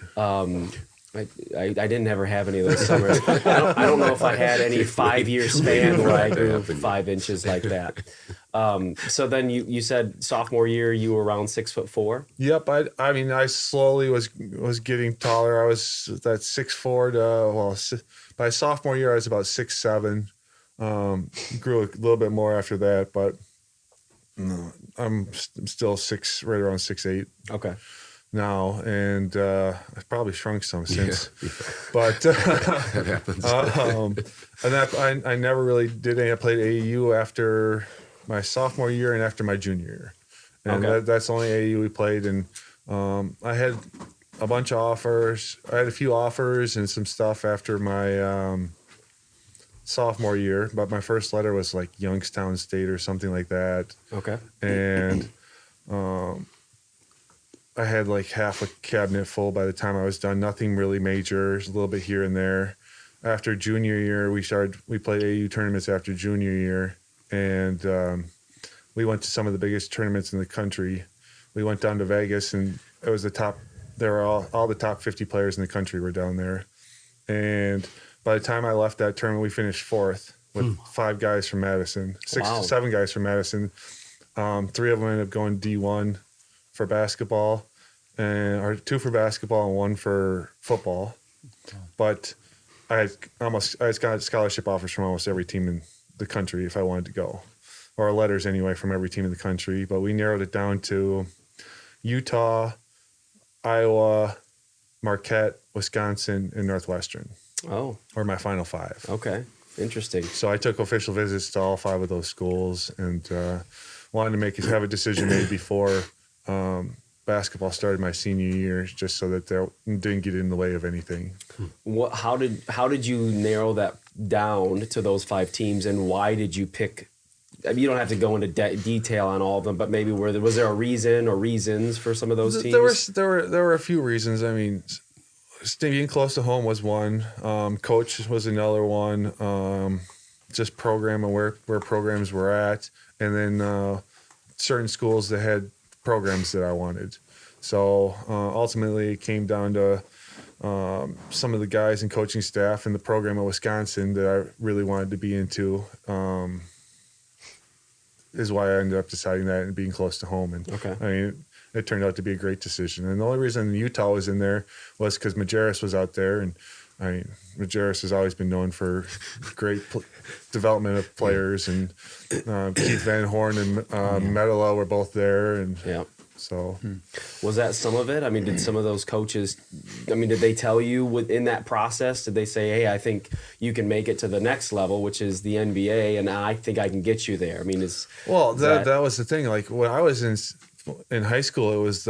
I didn't ever have any of those summers. I don't know if I had any 5-year span where I grew 5 inches like that. So then you said sophomore year you were around 6'4"? Yep. I mean, I slowly was getting taller. I was that 6'4" to, by sophomore year I was about 6'7". Grew a little bit more after that, but I'm still right around 6'8". Okay. Now, and I've probably shrunk some since, but that happens. And I never really did any. I played AAU after my sophomore year and after my junior year, and that's the only AAU we played. And I had a bunch of offers. I had a few offers and some stuff after my sophomore year, but my first letter was like Youngstown State or something like that. Okay, and I had like half a cabinet full by the time I was done. Nothing really major, a little bit here and there. After junior year, we played AAU tournaments after junior year, and we went to some of the biggest tournaments in the country. We went down to Vegas, and it was there were all the top 50 players in the country were down there. And by the time I left that tournament, we finished 4th with 5 guys from Madison, 7 guys from Madison. 3 of them ended up going D1 for basketball, or 2 for basketball and 1 for football. But I got scholarship offers from almost every team in the country if I wanted to go, or letters anyway from every team in the country. But we narrowed it down to Utah, Iowa, Marquette, Wisconsin, and Northwestern. Oh, were my final 5. Okay, interesting. So I took official visits to all 5 of those schools, and wanted to have a decision made before basketball started my senior year, just so that they didn't get in the way of anything. How did you narrow that down to those 5 teams, and why did you pick? I mean, you don't have to go into detail on all of them, but maybe was there a reason or reasons for some of those teams? There were a few reasons. I mean, being close to home was one. Coach was another one. Just program and where programs were at, and then certain schools that had programs that I wanted. So ultimately, it came down to some of the guys and coaching staff and the program at Wisconsin that I really wanted to be into. Is why I ended up deciding that and being close to home. And okay. I mean, it turned out to be a great decision. And the only reason Utah was in there was because Majerus was out there. And I mean, Majerus has always been known for great development of players. And Keith Van Horn and Metala were both there. And so was that some of it? I mean, did some of those coaches, did they tell you within that process, did they say, hey, I think you can make it to the next level, which is the NBA, and I think I can get you there? I mean, that was the thing. Like when I was in high school, it was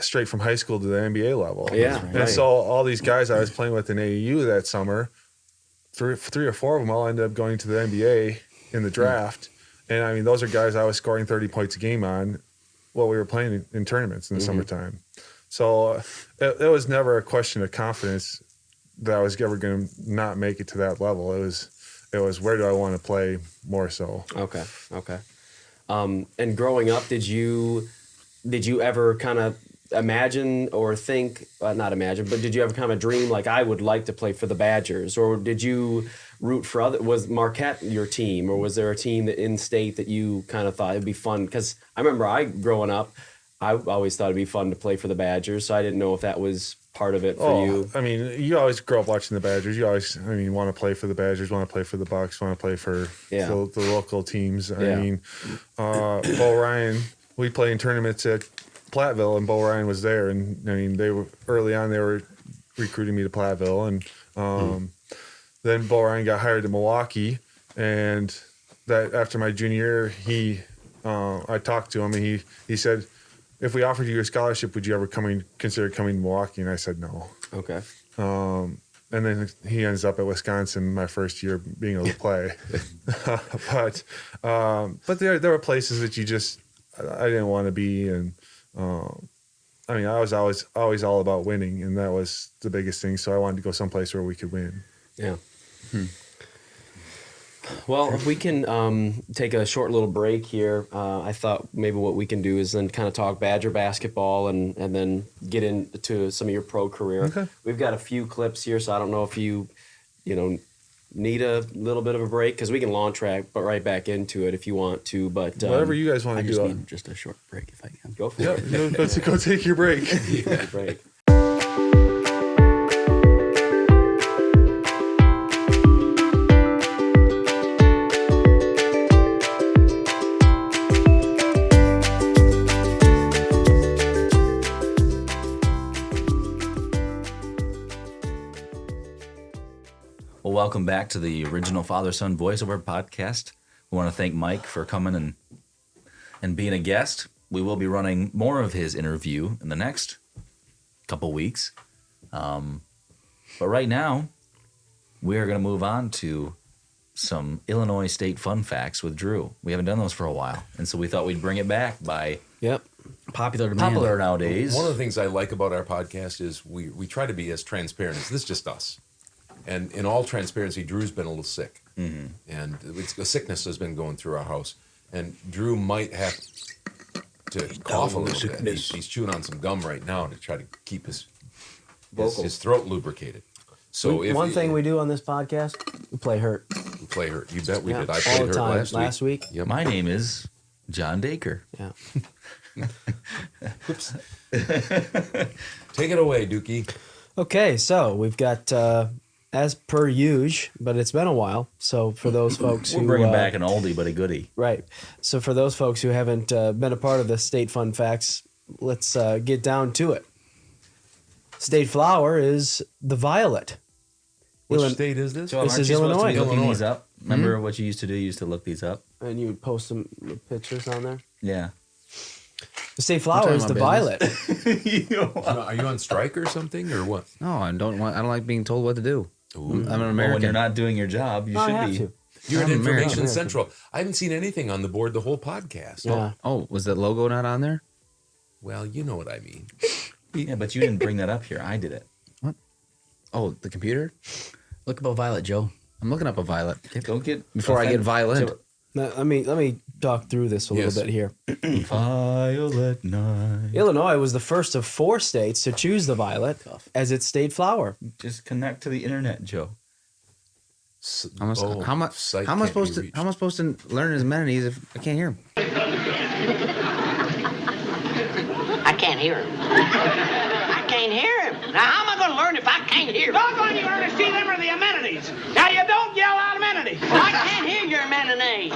straight from high school to the NBA level. Yeah. And so all these guys I was playing with in AAU that summer, three or four of them all ended up going to the NBA in the draft. And I mean, those are guys I was scoring 30 points a game on while we were playing in tournaments in the summertime. So it was never a question of confidence that I was ever going to not make it to that level. It was where do I want to play more so. Okay. And growing up, did you ever kind of imagine or think, not imagine, but did you ever kind of dream like I would like to play for the Badgers? Or did you root for was Marquette your team, or was there a team that in state that you kind of thought it'd be fun? Because I remember growing up, I always thought it'd be fun to play for the Badgers, so I didn't know if that was part of it for you. I mean, you always grow up watching the Badgers. You always, want to play for the Badgers, want to play for the Bucks, want to play for the local teams. I mean, Bo Ryan, we play in tournaments at Platteville, and Bo Ryan was there, and I mean, they were recruiting me to Platteville, and then Bo Ryan got hired to Milwaukee, and that after my junior year, I talked to him, and he said, if we offered you a scholarship, would you ever consider coming to Milwaukee? And I said no. Okay. And then he ends up at Wisconsin my first year being able to play. But there were places that I didn't want to be, and I was always all about winning, and that was the biggest thing. So I wanted to go someplace where we could win. Yeah. Well, if we can take a short little break here, I thought maybe what we can do is then kind of talk Badger basketball and then get into some of your pro career. Okay. We've got a few clips here, so I don't know if you need a little bit of a break, because we can launch right back into it if you want to. But whatever you guys want to do. I just need just a short break if I can. Go for it. Go take your break. break. Well, welcome back to the original Father-Son voiceover podcast. We want to thank Mike for coming and being a guest. We will be running more of his interview in the next couple weeks. But right now, we are going to move on to some Illinois State fun facts with Drew. We haven't done those for a while, and so we thought we'd bring it back by popular demand. Popular nowadays. One of the things I like about our podcast is we try to be as transparent as this is just us. And in all transparency, Drew's been a little sick. Mm-hmm. And a sickness has been going through our house. And Drew might have to cough a little bit. He's chewing on some gum right now to try to keep his throat lubricated. So one thing we do on this podcast, we play Hurt. We play Hurt. You bet we did. I played Hurt last week. Yep. My name is John Dacre. Yeah. Oops. Take it away, Dookie. Okay, so we've got... as per usual, but it's been a while. So for those folks we're bringing back an oldie but a goodie. Right. So for those folks who haven't been a part of the state fun facts, let's get down to it. State flower is the violet. Which state is this? So this is Illinois. Looking these up. Remember what you used to do? You used to look these up. And you would post some pictures on there? Yeah. The state flower is the violet. Are you on strike or something or what? No, I don't like being told what to do. Ooh. I'm an Well, American. when you're not doing your job, you should be. You're at I'm Information American. Central. I haven't seen anything on the board the whole podcast. Yeah. Oh, was that logo not on there? Well, you know what I mean. Yeah, but you didn't bring that up here. I did it. What? Oh, the computer? Look up a violet, Joe. I'm looking up a violet. Don't get Before I get violent. Now, let me talk through this a little bit here. Violet night. Illinois was the first of 4 states to choose the violet as its state flower. Just connect to the internet, Joe. How am I supposed to learn his amenities if I can't hear him? I can't hear him. I can't hear him. Now, how am I going to learn if I can't hear him? Doggone, you learn to see them are the amenities. Now, you don't yell out amenities. I can't hear your amenities.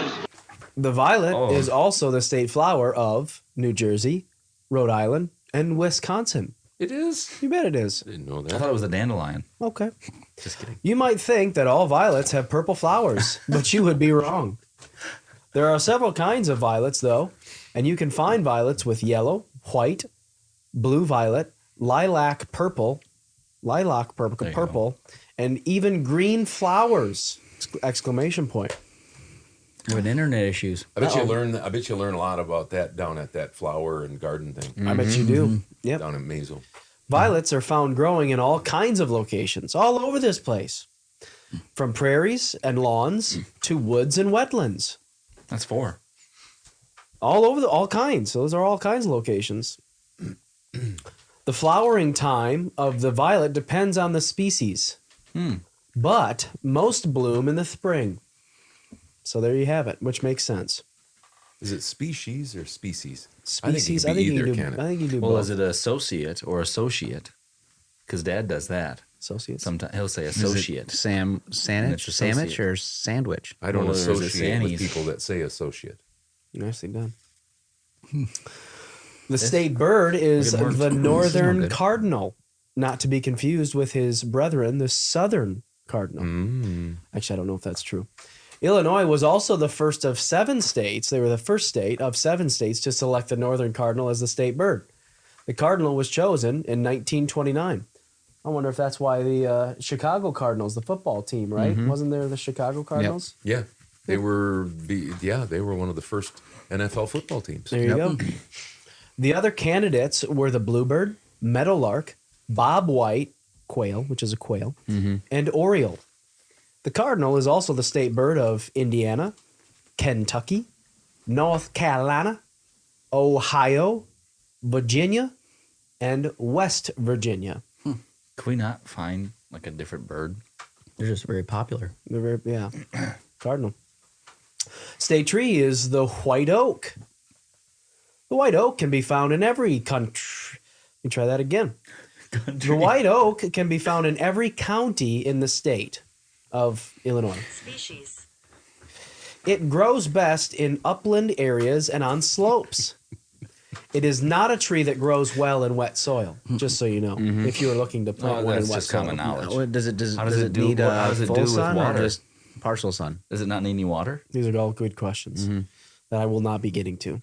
The violet is also the state flower of New Jersey, Rhode Island, and Wisconsin. It is? You bet it is. I didn't know that. I thought it was a dandelion. Okay. Just kidding. You might think that all violets have purple flowers, but you would be wrong. There are several kinds of violets, though, and you can find violets with yellow, white, blue violet, lilac purple, and even green flowers! Exclamation point. With internet issues. I bet you learn a lot about that down at that flower and garden thing. I bet you do. Yep. Down in Maisel. Violets are found growing in all kinds of locations, all over this place. From prairies and lawns to woods and wetlands. That's 4. All over all kinds. Those are all kinds of locations. The flowering time of the violet depends on the species. But most bloom in the spring. So there you have it, which makes sense. Is it species or species? Species. I think you do Well, both. is it associate or associate? Because Dad does that. Associates. Sometimes he'll say Is it associate. Sandwich or sandwich? I don't Well, there's a associate with Sannies. people that say associate. Nicely done. The state bird is the northern cardinal, not to be confused with his brethren, the southern cardinal. Actually, I don't know if that's true. Illinois was also the first of 7 states. They were the first state of 7 states to select the northern cardinal as the state bird. The cardinal was chosen in 1929. I wonder if that's why the Chicago Cardinals, the football team, right? Wasn't there the Chicago Cardinals? Yeah. They were one of the first NFL football teams. There you go. The other candidates were the bluebird, meadowlark, bobwhite quail, which is a quail, and oriole. The cardinal is also the state bird of Indiana, Kentucky, North Carolina, Ohio, Virginia, and West Virginia. Can we not find like a different bird? They're just very popular. They're cardinal. State tree is the white oak. The white oak can be found in every country. Let me try that again. The white oak can be found in every county in the state of Illinois. Species. It grows best in upland areas and on slopes. It is not a tree that grows well in wet soil, just so you know, if you are looking to plant one in that's wet just soil. common knowledge. Does it How does it do? need How does it full do with sun or water? just partial sun? Does it not need any water? These are all good questions that I will not be getting to.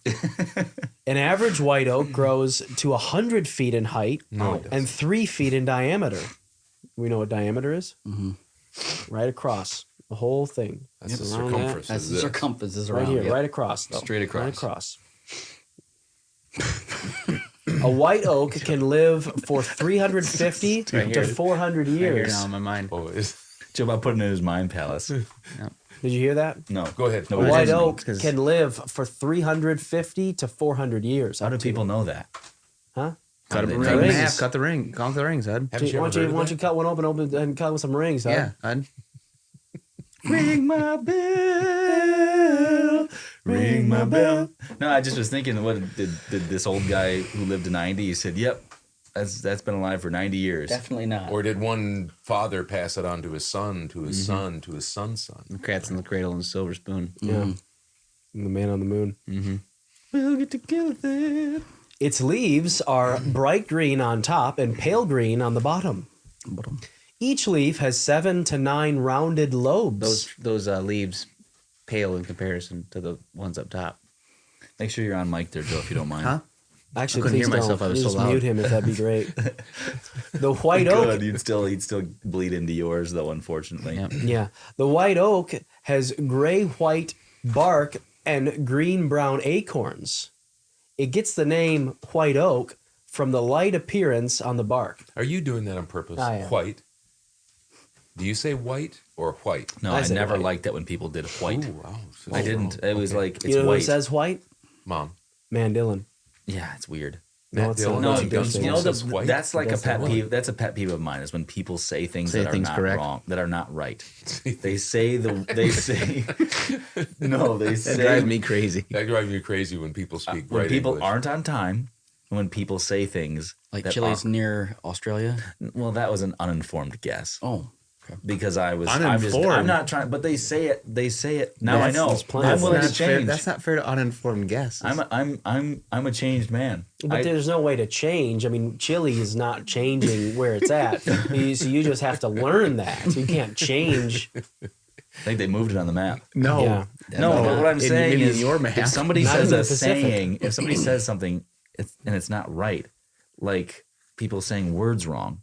An average white oak grows to 100 feet in height and 3 feet in diameter. We know what diameter is? Right across the whole thing. That's the circumference. That's the circumference is Right around. here, Yep. right across. Though. Straight across. Right across. A white oak can live for 350 to 400 Right here years. now in my mind. Joe about putting it in his mind palace. Did you hear that? No. Go ahead. No, A it white isn't. oak can live for 350 to 400 years. How do people know that? Huh? Cut How a do they ring know in this? half. Cut the ring. Count the rings, Ed. Why don't you cut one open and cut with some rings, huh? Yeah, Ed. Ring my bell. Ring my bell. No, I just was thinking, what did this old guy who lived to 90? He said, "Yep, that's been alive for 90 years." Definitely not. Or did one father pass it on to his son, to his son, to his son's son? The Cats in the Cradle and Silver Spoon. Yeah. And the Man on the Moon. We'll get together. Its leaves are bright green on top and pale green on the bottom. Each leaf has 7 to 9 rounded lobes. Those leaves pale in comparison to the ones up top. Make sure you're on mic there, Joe, if you don't mind. Huh? Actually, I couldn't please hear myself. don't. I was You so just loud. mute him if that'd be great. The white oak. He'd still bleed into yours, though, unfortunately. Yeah. The white oak has gray-white bark and green-brown acorns. It gets the name white oak from the light appearance on the bark. Are you doing that on purpose? I am. White? Do you say white or white? No, I I say never white. liked that when people did white. Ooh, wow. I didn't. It was like, it's You know white. who says white? Mom. Mandillin. Yeah, it's weird. No, Matt it's Dillon, not. No, That's a good Gunsmoke thing. you know, says white. that's like a That's pet not peeve. That's a pet peeve of mine is when people say things Say that are things not correct. wrong, that are not right. They say they say no, they That say drives me crazy. That drives me crazy when people speak when right people English. aren't on time, when people say things Like that Chile's aren't- near Australia. Well, that was an uninformed guess. Oh, Because I'm Uninformed? not trying, but they say it. They say it. Now I know. There's plenty I'm of willing to That's not fair. change. That's not fair to uninformed guesses. I'm a changed man. But there's no way to change. I mean, Chile is not changing where it's at. So you just have to learn that. You can't change. I think they moved it on the map. no. Yeah. No, but what I'm In- saying maybe in is, your map. if somebody Not says in the a Pacific. saying, if somebody says something and it's not right, like people saying words wrong,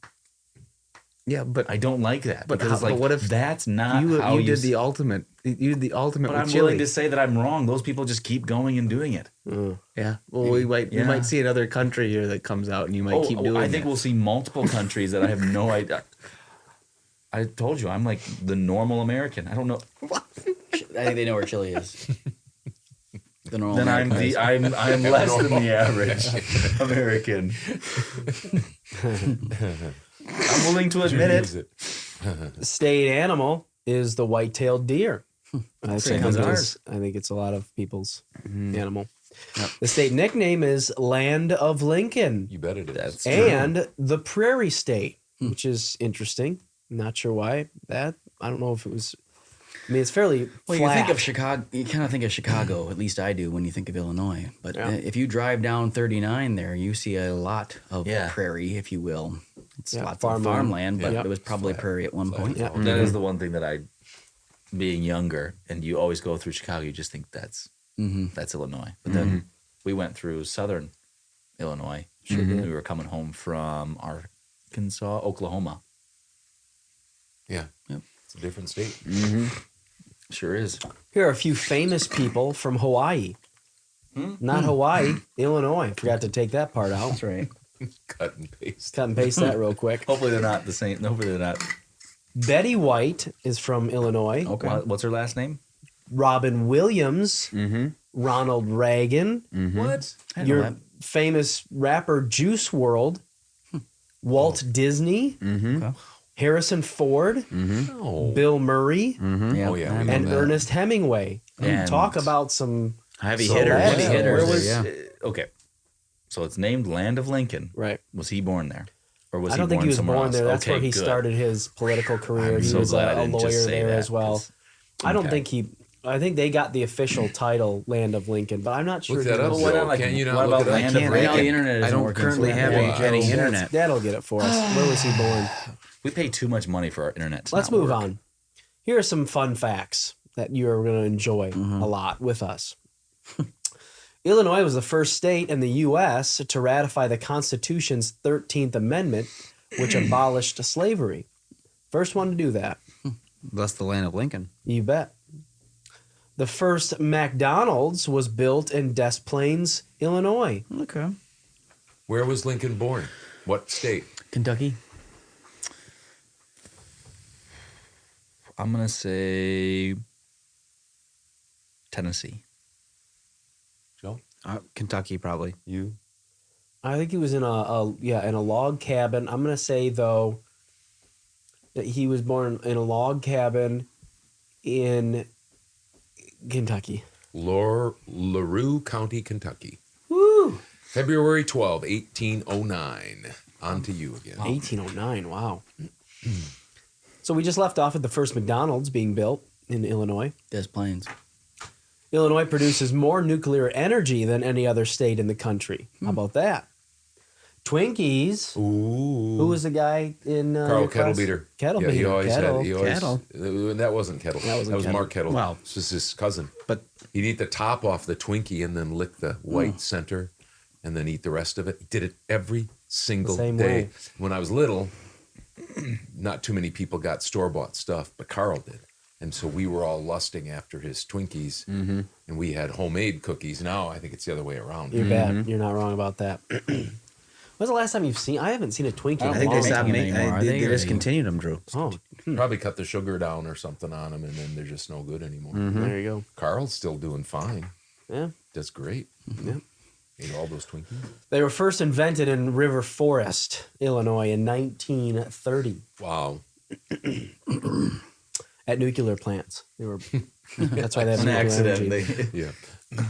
Yeah, but I don't like that. But because how- it's like, but what if that's not you how did s- the ultimate? You did the ultimate But with I'm Chile. willing to say that I'm wrong. Those people just keep going and doing it. Yeah. Well, we Yeah. might see another country here that comes out, and you might keep doing I think it. we'll see multiple countries that I have no idea. I told you, I'm like the normal American. I don't know. I think they know where Chile is. The normal Then I'm American is. I'm less than the average American. I'm willing to admit it. State animal is the white-tailed deer. I Same think as ours. I think it's a lot of people's animal. The state nickname is Land of Lincoln You bet it is. That's and the Prairie State, which is interesting. Not sure why that. I don't know if it was. I mean, it's fairly Well, flat. you think of Chicago. You kind of think of Chicago. At least I do when you think of Illinois. But Yeah. if you drive down 39 there, you see a lot of Yeah. prairie, if you will. It's Yeah, lots farmland. of farmland, but Yep. it was probably prairie at one point. Yeah. That is the one thing that being younger, and you always go through Chicago, you just think that's Illinois. But then we went through southern Illinois. We were coming home from Arkansas, Oklahoma. Yeah. Yep. It's a different state. Sure is. Here are a few famous people from Hawaii. Not Hawaii, Illinois. Forgot to take that part out. That's right. Cut and paste. Cut and paste that real quick. Hopefully they're not the same. Hopefully they're not. Betty White is from Illinois. Okay. What's her last name? Robin Williams. Ronald Reagan. What? I know Your that. famous rapper Juice WRLD. Walt Disney. Okay. Harrison Ford. No. Bill Murray. Yeah. Oh, yeah, we I know And that. Ernest Hemingway. And- Talk about some Heavy So hitters. that- Heavy hitters. Where was? Yeah. Okay. So it's named Land of Lincoln. right. Was he born there, or was I don't think he was somewhere born else? there. That's Okay, where he good. started his political career. I'm He so was glad I a didn't just lawyer say there that, as well. 'cause- I don't Okay. think he. I think they got the official title Land of Lincoln, but I'm not sure. Look if that he up, was- Well, Joe. like, Can you what not about look it up? Land of Right now the Lincoln? internet I isn't don't working. currently so have yeah. any That's- internet. That'll get it for us. Where was he born? We pay too much money for our internet. To Let's not move work. on. Here are some fun facts that you are going to enjoy a lot with us. Illinois was the first state in the U.S. to ratify the Constitution's 13th Amendment, which abolished slavery. First one to do that. Thus, the land of Lincoln. You bet. The first McDonald's was built in Des Plaines, Illinois. Okay. Where was Lincoln born? What state? Kentucky. I'm gonna say Tennessee. Joe? Kentucky, probably. You? I think he was in a log cabin. I'm gonna say though that he was born in a log cabin in Kentucky. LaRue County, Kentucky. Woo! February 12, 1809. On to you again. 1809. Wow. So we just left off at the first McDonald's being built in Illinois. Des Plaines. Illinois produces more nuclear energy than any other state in the country. How about that? Twinkies. Ooh. Who was the guy in Carl Kettlebeater. Kettlebeater. Yeah, he always Kettle. had. He always, that wasn't Kettle. That wasn't was Kettle. Mark Kettle. Wow. This is his cousin. But he'd eat the top off the Twinkie and then lick the white center, and then eat the rest of it. He did it every single Same day. way. When I was little, not too many people got store-bought stuff, but Carl did. And so we were all lusting after his Twinkies, and we had homemade cookies. Now I think it's the other way around. You're bad. You're not wrong about that. When's the last time you've seen? I haven't seen a Twinkie. I think they stopped making them. They discontinued them, Drew. Oh, Probably cut the sugar down or something on them, and then they're just no good anymore. There you go. Carl's still doing fine. Yeah, Does great. Yeah. Ate all those Twinkies. They were first invented in River Forest, Illinois, in 1930 Wow. at nuclear plants. They were. That's why they have nuclear Accidentally. energy. Yeah.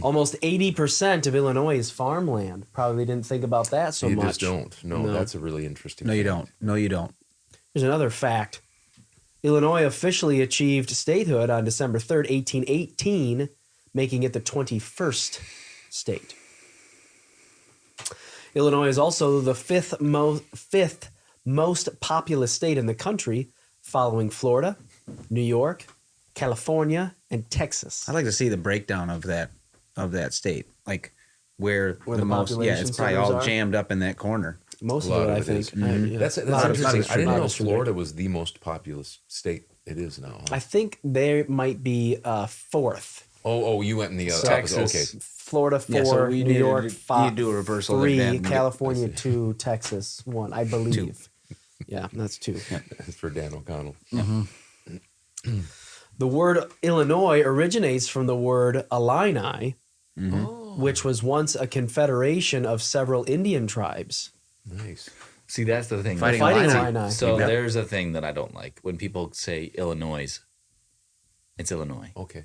Almost 80% of Illinois is farmland. Probably didn't think about that so you much. just don't. No, that's a really interesting No, you fact. don't. No, you don't. Here's another fact. Illinois officially achieved statehood on December 3rd, 1818, making it the 21st state. Illinois is also the fifth most populous state in the country, following Florida, New York, California, and Texas. I'd like to see the breakdown of that state, like where the most. Yeah, population it's probably centers all are? jammed up in that corner. Most A of lot it, I of it think. is. Yeah. That's A lot of interesting. I didn't know district. Florida was the most populous state. It is now. Huh? I think they might be fourth. Oh, you went in the So- Texas. Okay. Florida 4, Yeah, so we New need York to 5, do a reversal of 3, that and get- California 2, Texas 1, I believe. Yeah, that's 2. That's for Dan O'Connell. The word Illinois originates from the word Illini, which was once a confederation of several Indian tribes. Nice. See, that's the thing. Fighting Illini. So Yep. there's a thing that I don't like when people say Illinois. It's Illinois. Okay.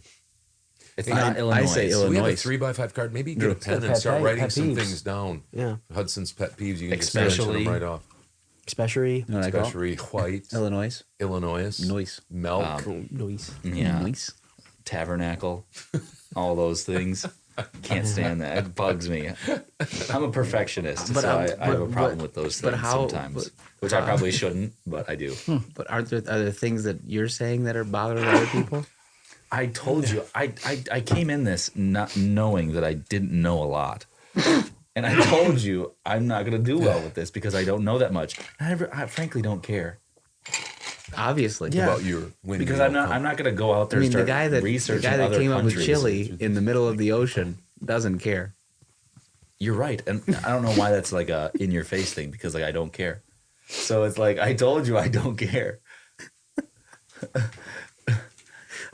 It's not Illinois. I say So we have a Illinois. 3x5 card. Maybe get a pen Pet and start peeve- writing pet some peeves. things down. Yeah. Hudson's pet peeves. You can just mention Especially- them right off. Especially You know what I call it? Especially white. Illinois. Illinois. Noise. Milk. noise. Yeah. Noise. Tabernacle. All those things. Can't stand that. It bugs me. I'm a perfectionist, But, so I have a but- problem with those things but how- sometimes, which I probably shouldn't, but I do. But are there things that you're saying that are bothering other people? I told you, I came in this not knowing that I didn't know a lot. And I told you I'm not going to do well with this because I don't know that much. I frankly don't care. Obviously. About your when Because you I'm don't not going to go out there I mean, and the start guy researching that other came up with countries. chili in the middle of the ocean doesn't care. You're right. And I don't know why that's like a in your face thing because like I don't care. So it's like I told you I don't care.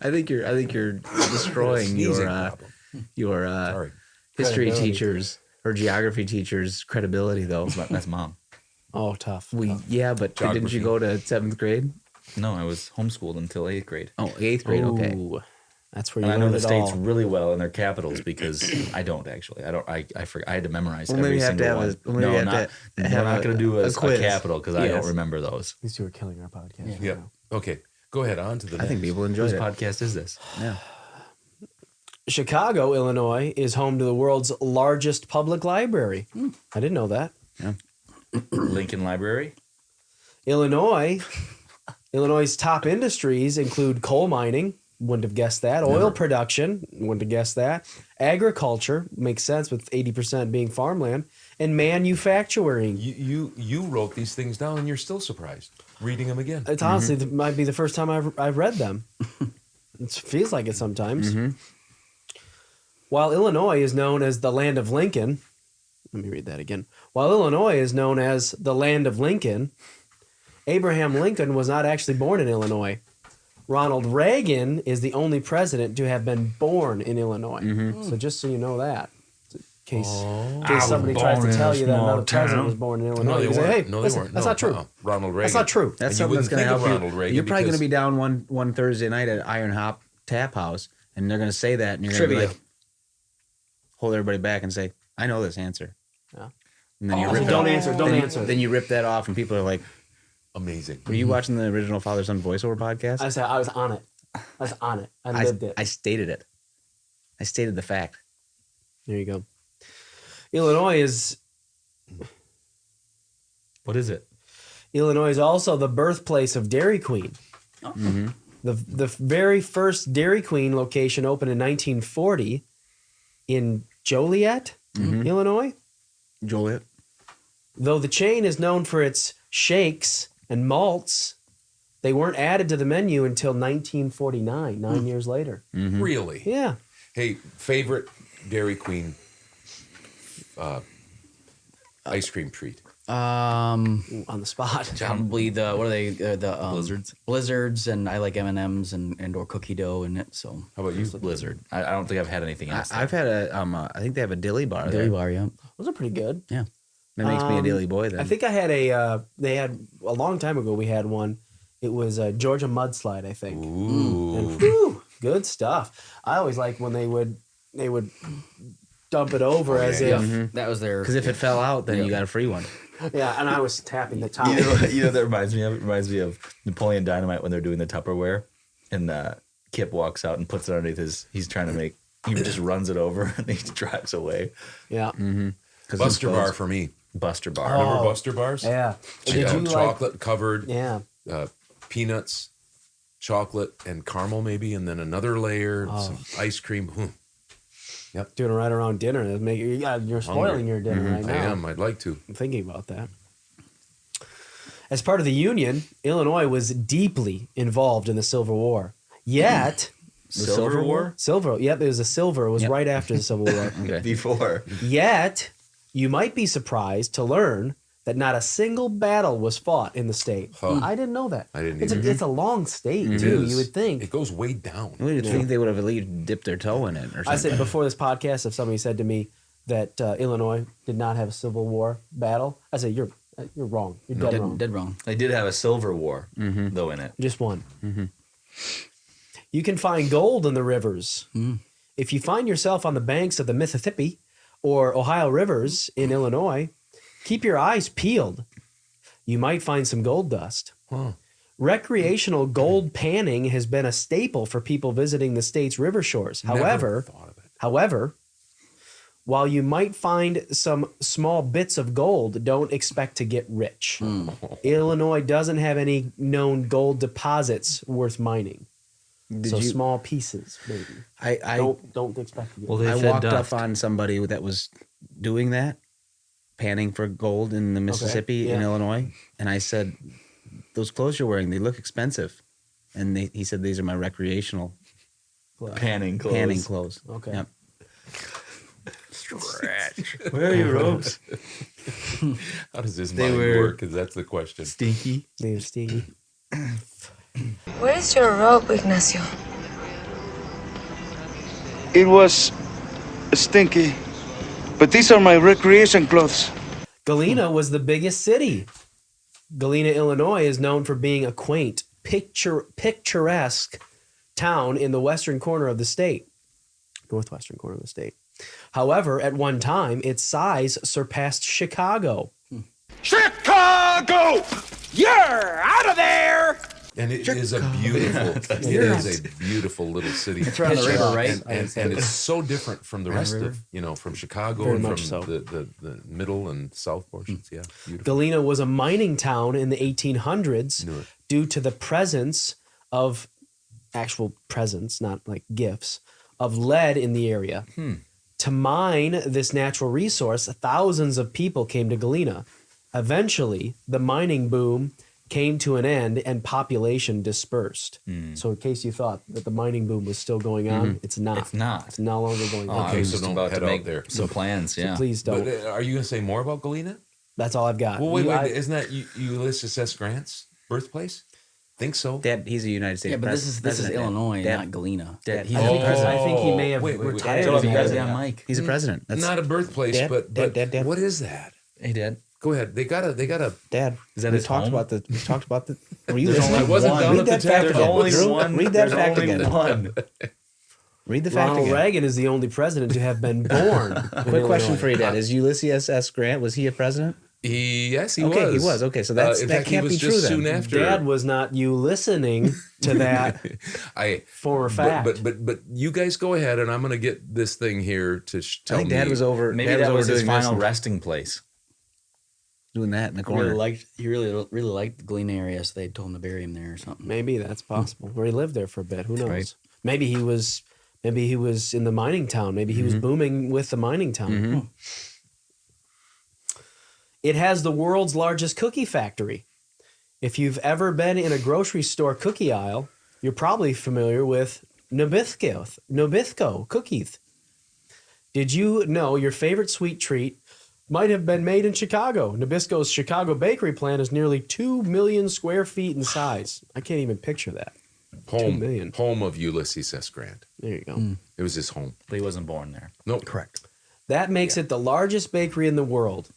I think you're destroying Sneezing your Sorry. history Credibility. teachers or geography teachers' credibility though. That's mom. Oh, tough. Yeah, but didn't you Geography. go to 7th grade? No, I was homeschooled until 8th grade. Oh, 8th grade. Okay. Ooh, that's where you And I know learn the it states all. really well and their capitals because I don't actually. I forgot. I had to memorize Well, every maybe you have to single have one. maybe you No, have not. to We're have not going to do a quiz. capital because I don't Yes. remember those. These two are killing our podcast. Yep. Okay. Go ahead. On to the I next. think people enjoy Whose it. podcast is this? Yeah. Chicago, Illinois, is home to the world's largest public library. I didn't know that. Lincoln Library. Illinois' top industries include coal mining. Wouldn't have guessed that. Oil production. Wouldn't have guessed that. Agriculture makes sense with 80% being farmland, and manufacturing. You wrote these things down and you're still surprised reading them again. It's honestly it might be the first time I've read them. It feels like it sometimes. While Illinois is known as the land of Lincoln, let me read that again. While Illinois is known as the land of Lincoln, Abraham Lincoln was not actually born in Illinois. Ronald Reagan is the only president to have been born in Illinois. So just so you know that. In case somebody tries to tell you that another president was born in Illinois, No, they you say, weren't. hey, No, they listen, weren't. that's No, not true. Ronald Reagan. That's not true. That's And something that's going to help Ronald you. Reagan You're probably going to because- be down one Thursday night at Iron Hop Tap House, and they're going to say that, and you're going to be Trivia. like, hold everybody back and say, "I know this answer." Yeah. And then you Oh, rip don't it off. answer, don't Then you- answer. Then you rip that off, and people are like, Amazing. "Were you watching the original Father Son voiceover podcast?" I said I was on it. I was on it. I lived it. I stated it. I stated the fact. There you go. Illinois is What is it? Illinois is also the birthplace of Dairy Queen. Mm-hmm. The very first Dairy Queen location opened in 1940 in Joliet, Illinois. Joliet. Though the chain is known for its shakes and malts, they weren't added to the menu until 1949, 9 years later. Really? Yeah. Hey, favorite Dairy Queen ice cream treat? On the spot. Probably the what are they? The Blizzards. Blizzards, and I like M&Ms and or cookie dough in it. So How about you? Blizzard. I don't think I've had anything else. I've had I think they have a dilly bar. Dilly there. bar, yeah. Those are pretty good. Yeah. That makes me a dilly boy then. I think I had they had a long time ago, we had one. It was a Georgia mudslide, I think. Ooh. And whew, good stuff. I always liked when they would dump it over as if, That was their. Because if it fell out, then you got a free one. yeah, and I was tapping the top. You know that reminds me of? It reminds me of Napoleon Dynamite when they're doing the Tupperware, and Kip walks out and puts it underneath his. He's trying to make. He just runs it over and he drives away. Yeah. Buster Bar for me. Buster Bar. Remember Buster Bars? Yeah. Did you chocolate covered. Yeah. Peanuts, chocolate, and caramel maybe, and then another layer, some ice cream. Yep. Doing it right around dinner. You're spoiling your dinner right now. I am. I'd like to. I'm thinking about that. As part of the Union, Illinois was deeply involved in the Civil War. Yet, Silver War? Silver. Yep, there was a silver. It was right after the Civil War. Before. Yet, you might be surprised to learn that not a single battle was fought in the state. Huh. I didn't know that. I didn't it's either. it's a long state, It too, is. you would think. It goes way down. You would think they would have at least dipped their toe in it or something. I said before this podcast, if somebody said to me that Illinois did not have a Civil War battle, I said, you're wrong. You're dead wrong. Dead wrong. They did have a Silver War, though, in it. Just one. You can find gold in the rivers. If you find yourself on the banks of the Mississippi or Ohio rivers in Illinois, keep your eyes peeled. You might find some gold dust. Huh. Recreational gold panning has been a staple for people visiting the state's river shores. Never thought of it. However, while you might find some small bits of gold, don't expect to get rich. Illinois doesn't have any known gold deposits worth mining. Small pieces, maybe. I don't expect to get Well, rich. they I walked dust. up on somebody that was doing that, panning for gold in the Mississippi in Illinois, and I said, "Those clothes you're wearing, they look expensive." And he said, "These are my recreational Panning clothes. panning clothes." Okay. Yep. Where are your robes? How does this They mind were- work? Because that's the question. Stinky. They were stinky. Where's your rope, Ignacio? It was stinky, but these are my recreation clothes. Galena was the biggest city. Galena, Illinois is known for being a quaint, picturesque town in the western corner of the state, northwestern corner of the state. However, at one time, its size surpassed Chicago. Chicago! You're out of there! And it is a beautiful little city. It's right on the river, right? And it's so different from the rest of, from Chicago Very and much from so. the middle and south portions. Yeah, beautiful. Galena was a mining town in the 1800s Knew it. due to the presence of actual presence, not like gifts, of lead in the area. To mine this natural resource, thousands of people came to Galena. Eventually, the mining boom came to an end and population dispersed. So in case you thought that the mining boom was still going on, it's not. It's not. It's no longer going Oh, on. I was so just don't about head to out make there. some plans, So yeah. please don't. But are you going to say more about Galena? That's all I've got. Well, wait, You- I- isn't that Ulysses S. Grant's birthplace? Think so. Dad, he's a United States Yeah, but this is president, Dad. Illinois, Dad. not Galena. Dad, he's I a think, president. I think he may have Wait. retired. Tell as you a guys president. on mic. He's a president. That's Not a birthplace, Dad, but Dad. what is that? Hey, Dad. Go ahead. They got a. Dad. Is that we his talked home? about the. We talked about the. Were you There's listening? only wasn't Read down at that the fact tap. again. There's only Drew, one. Read that There's fact only again. one. Read the fact Ronald again. Reagan is the only president to have been born. in Quick question Illinois. for you, Dad. Is Ulysses S. Grant, was he a president? Yes, he Okay, was. he was. Okay, so that's in that fact, can't he was be true just then. soon after. Dad was not you listening to that former fact. But you guys go ahead, and I'm going to get this thing here to I tell think me. Dad was over. Maybe Dad that was over his doing this final and- resting place. doing that in the He corner. really liked the Glen area, so they told him to bury him there or something. Maybe that's possible. Or he lived there for a bit. Who knows? Right. Maybe he was in the mining town. Maybe he was booming with the mining town. It has the world's largest cookie factory. If you've ever been in a grocery store cookie aisle, you're probably familiar with Nabisco cookies. Did you know your favorite sweet treat might have been made in Chicago? Nabisco's Chicago bakery plant is nearly 2 million square feet in size. I can't even picture that. 2 million. Home of Ulysses S. Grant. There you go. It was his home. But he wasn't born there. Nope. Correct. That makes it the largest bakery in the world.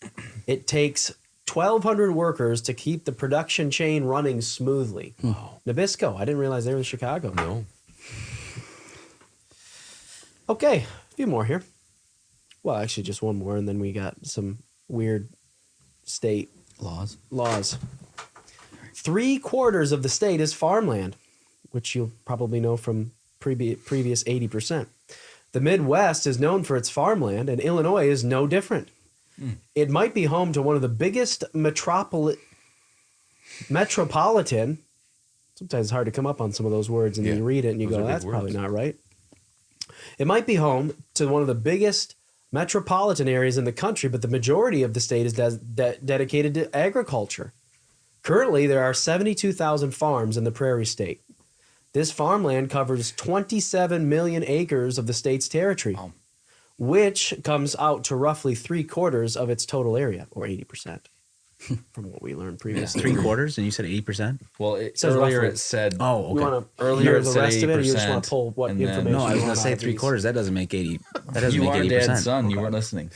It takes 1,200 workers to keep the production chain running smoothly. Nabisco. I didn't realize they were in Chicago. No. Okay, a few more here. Well, actually, just one more, and then we got some weird state laws. 3/4 of the state is farmland, which you'll probably know from previous 80%. The Midwest is known for its farmland, and Illinois is no different. It might be home to one of the biggest metropolitan. Sometimes it's hard to come up on some of those words, and then you read it and you go, that's probably not right. It might be home to one of the biggest metropolitan areas in the country, but the majority of the state is dedicated to agriculture. Currently, there are 72,000 farms in the Prairie State. This farmland covers 27 million acres of the state's territory, which comes out to roughly 3/4 of its total area, or 80%, from what we learned previously. 3/4, and you said 80%? Well, says earlier roughly. it said. Oh, okay. You want to Earlier hear it the said rest of it, or you just 80%, want to pull what and then- information? No, I was you going want to say out of these? 3/4. That doesn't make 80. That doesn't You make are 80%. Dad's son. You weren't listening.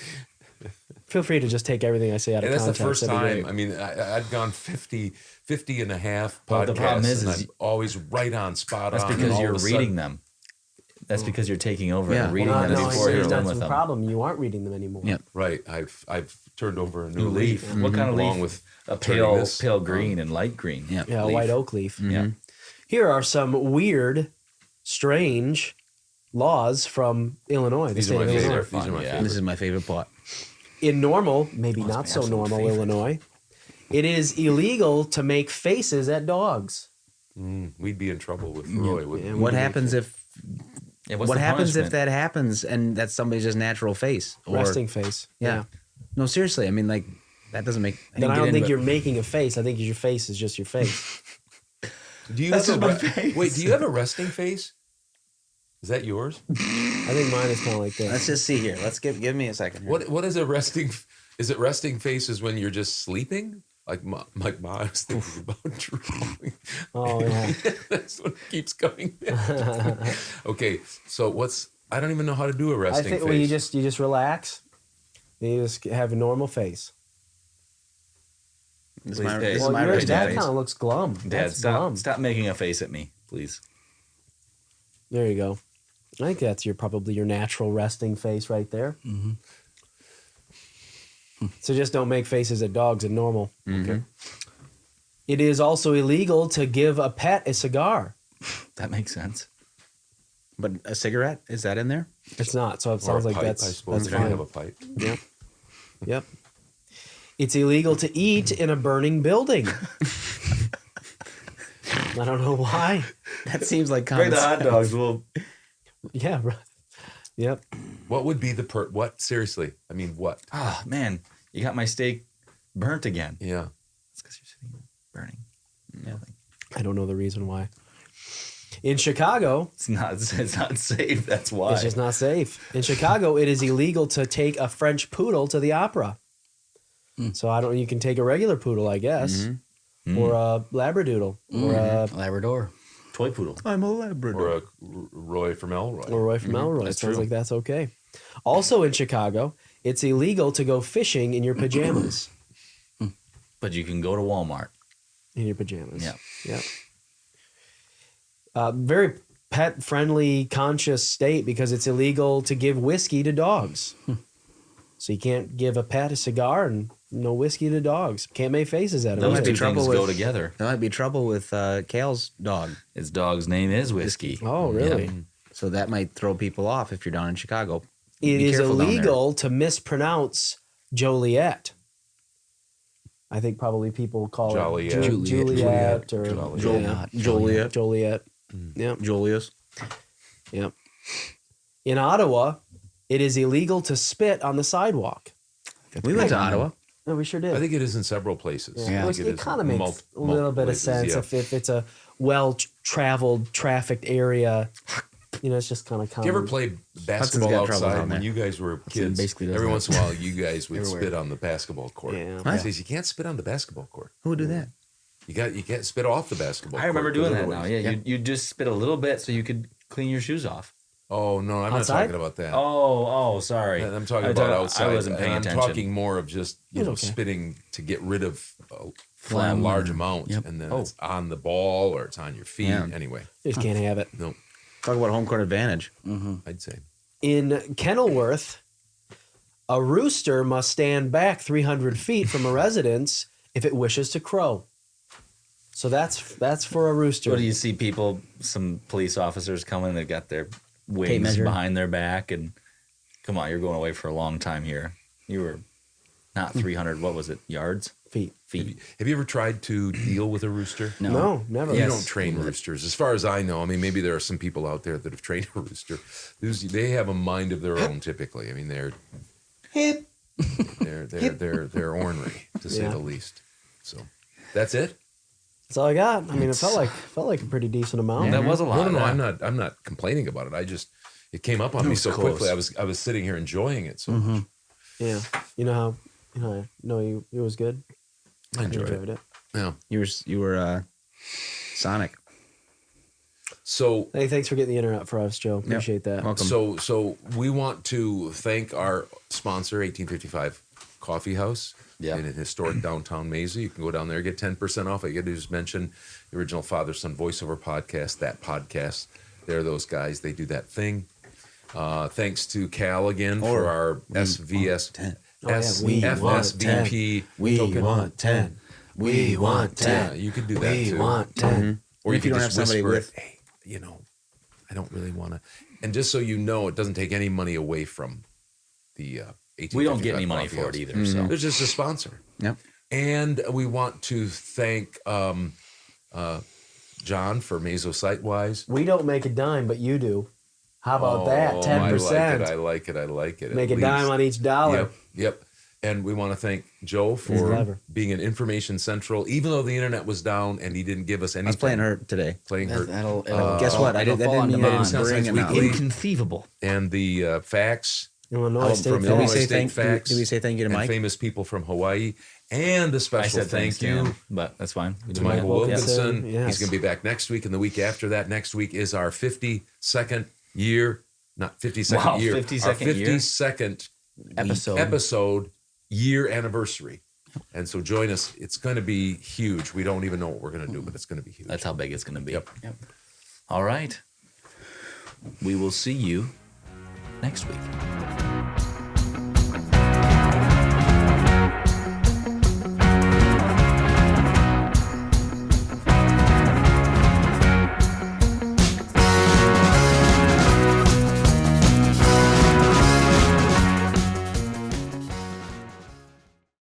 Feel free to just take everything I say out of And that's context. the first That'd be time. great. I mean, I'd gone 50 and a half podcasts. Well, the problem is and I'm always right on, spot That's on. because and all you're of a reading sudden- them. That's because you're taking over Yeah. and reading Well, them no, before you're that's done with the them. problem. You aren't reading them anymore. Yep. Right. I've turned over a new leaf. What kind of leaf? Along with A turning pale, this pale green and light green. Yeah. Yeah, a leaf. white oak leaf. Yeah. Here are some weird, strange laws from Illinois. The These state are my of Illinois. favorite. These are my Yeah. favorite. This is my favorite part. In normal, maybe not so absolute normal favorite. Illinois, it is illegal to make faces at dogs. We'd be in trouble with Roy. wouldn't we? What happens if Yeah, what's what the happens if punishment? that happens and that's somebody's just natural face? Or, Resting face. Yeah. No, seriously. I mean, like, that doesn't make. Then I don't think you're making a face. I think your face is just your face. Do you That's have just my face. Wait, do you have a resting face? Is that yours? I think mine is kind of like that. Let's just see here. Let's give me a second. Here. What is a resting? Is it resting faces when you're just sleeping? Like Ma was thinking about drawing. Oh, yeah. That's what keeps coming back. Okay, so I don't even know how to do a I resting think face. well, you just relax. You just have a normal face. This is my, Please, this is Well, my yours, resting that face. kind of looks glum. Dad, That's stop, glum. stop making a face at me, please. There you go. I think that's probably your natural resting face right there. Mm-hmm. So just don't make faces at dogs and normal. Okay. It is also illegal to give a pet a cigar. That makes sense. But a cigarette, is that in there? It's not, so it Or sounds a like pipe, that's I suppose. If you fine. have a pipe. Yep. Yep. It's illegal to eat in a burning building. I don't know why. That seems like Bring common the hot sense. dogs. We'll Yeah, right. Yep. What would be the what? Seriously, I mean, what? Oh man, you got my steak burnt again. Yeah. It's because you're sitting there burning. Yeah. I don't know the reason why. In Chicago, It's not safe. That's why. it's just not safe. In Chicago, it is illegal to take a French poodle to the opera. So you can take a regular poodle, I guess, or a Labradoodle, or a Labrador. Toy poodle. I'm a Labrador. Or a Roy from Elroy. or Roy from Elroy. That's It sounds true. like that's okay. Also in Chicago, it's illegal to go fishing in your pajamas. But you can go to Walmart. In your pajamas. Yeah. Yep. Very pet-friendly, conscious state because it's illegal to give whiskey to dogs. So you can't give a pet a cigar and no whiskey to dogs. Can't make faces at them. Those might two be trouble things with- go together. There might be trouble with Kale's dog. His dog's name is Whiskey. Oh, really? Yeah. So that might throw people off if you're down in Chicago. It Be is careful down there. illegal to mispronounce Joliet. I think probably people call Joliet. it Juliet or Joliet. Joliet. Yeah. Julius. Yep. In Ottawa, it is illegal to spit on the sidewalk. We went to Ottawa. No, we sure did. I think it is in several places. Yeah. It kind of makes a little bit of sense if it's a well-traveled, trafficked area. You know, it's just kind of common. Did you ever play basketball outside when you guys were kids? Basically Every once in a while, you guys would spit on the basketball court. Yeah. He says you can't spit on the basketball court. Who would do that? You can't spit off the basketball I court. remember doing that now. Yeah, you just spit a little bit so you could clean your shoes off. Oh, no, I'm Outside? not talking about that. Oh, sorry. I'm talking about outside. I wasn't paying I'm attention. talking more of just spitting to get rid of a Phlegm. large amount, Yep. and then it's on the ball or it's on your feet. Yeah. Anyway, You just can't have it. no, Talk about home court advantage. I'd say. In Kenilworth, a rooster must stand back 300 feet from a residence if it wishes to crow. So that's for a rooster. What do you see some police officers coming, they've got their wings measure. behind their back, and come on, you're going away for a long time here. You were not 300, what was it, yards? Feet. Have you ever tried to deal with a rooster? No, never. You don't train roosters. As far as I know, I mean, maybe there are some people out there that have trained a rooster. They have a mind of their own typically. I mean, they're they're ornery, to say the least. So that's it. That's all I got. I mean, it felt like a pretty decent amount. That was a lot. No, I'm not complaining about it. It came up on me so quickly. I was sitting here enjoying it so much. Yeah. You know it was good. I enjoyed it. Yeah. You were Sonic. So hey, thanks for getting the internet for us, Joe. Appreciate that. Welcome. So we want to thank our sponsor, 1855 Coffee House. Yeah. In historic downtown Mesa. You can go down there, get 10% off. All you got to do is mention the original Father Son Voiceover podcast, that podcast. They're those guys. They do that thing. Thanks to Cal again for our FSVP. We want 10. We want 10. Yeah, you could do that too. We want 10. Or if you don't have somebody with, hey, I don't really want to. And just so you know, it doesn't take any money away from the. We don't get any money for it either. So it's just a sponsor. Yep. And we want to thank John for Meso Sitewise. We don't make a dime, but you do. How about that? 10%. I like it. Make a dime on each dollar. Yep. And we want to thank Joe for being an information central, even though the internet was down and he didn't give us anything. I was playing her today. Guess what? I didn't mean I didn't bring him out. Inconceivable. And the facts. Illinois State Did we say thank you to Mike? Famous people from Hawaii. And a special thank you but that's fine. To Michael Wilkinson. Yes. He's going to be back next week and the week after that. Next week is our 52nd year, not 52nd year, 52nd episode year anniversary. And so join us. It's going to be huge. We don't even know what we're going to do, but it's going to be huge. That's how big it's going to be. Yep. All right. We will see you next week.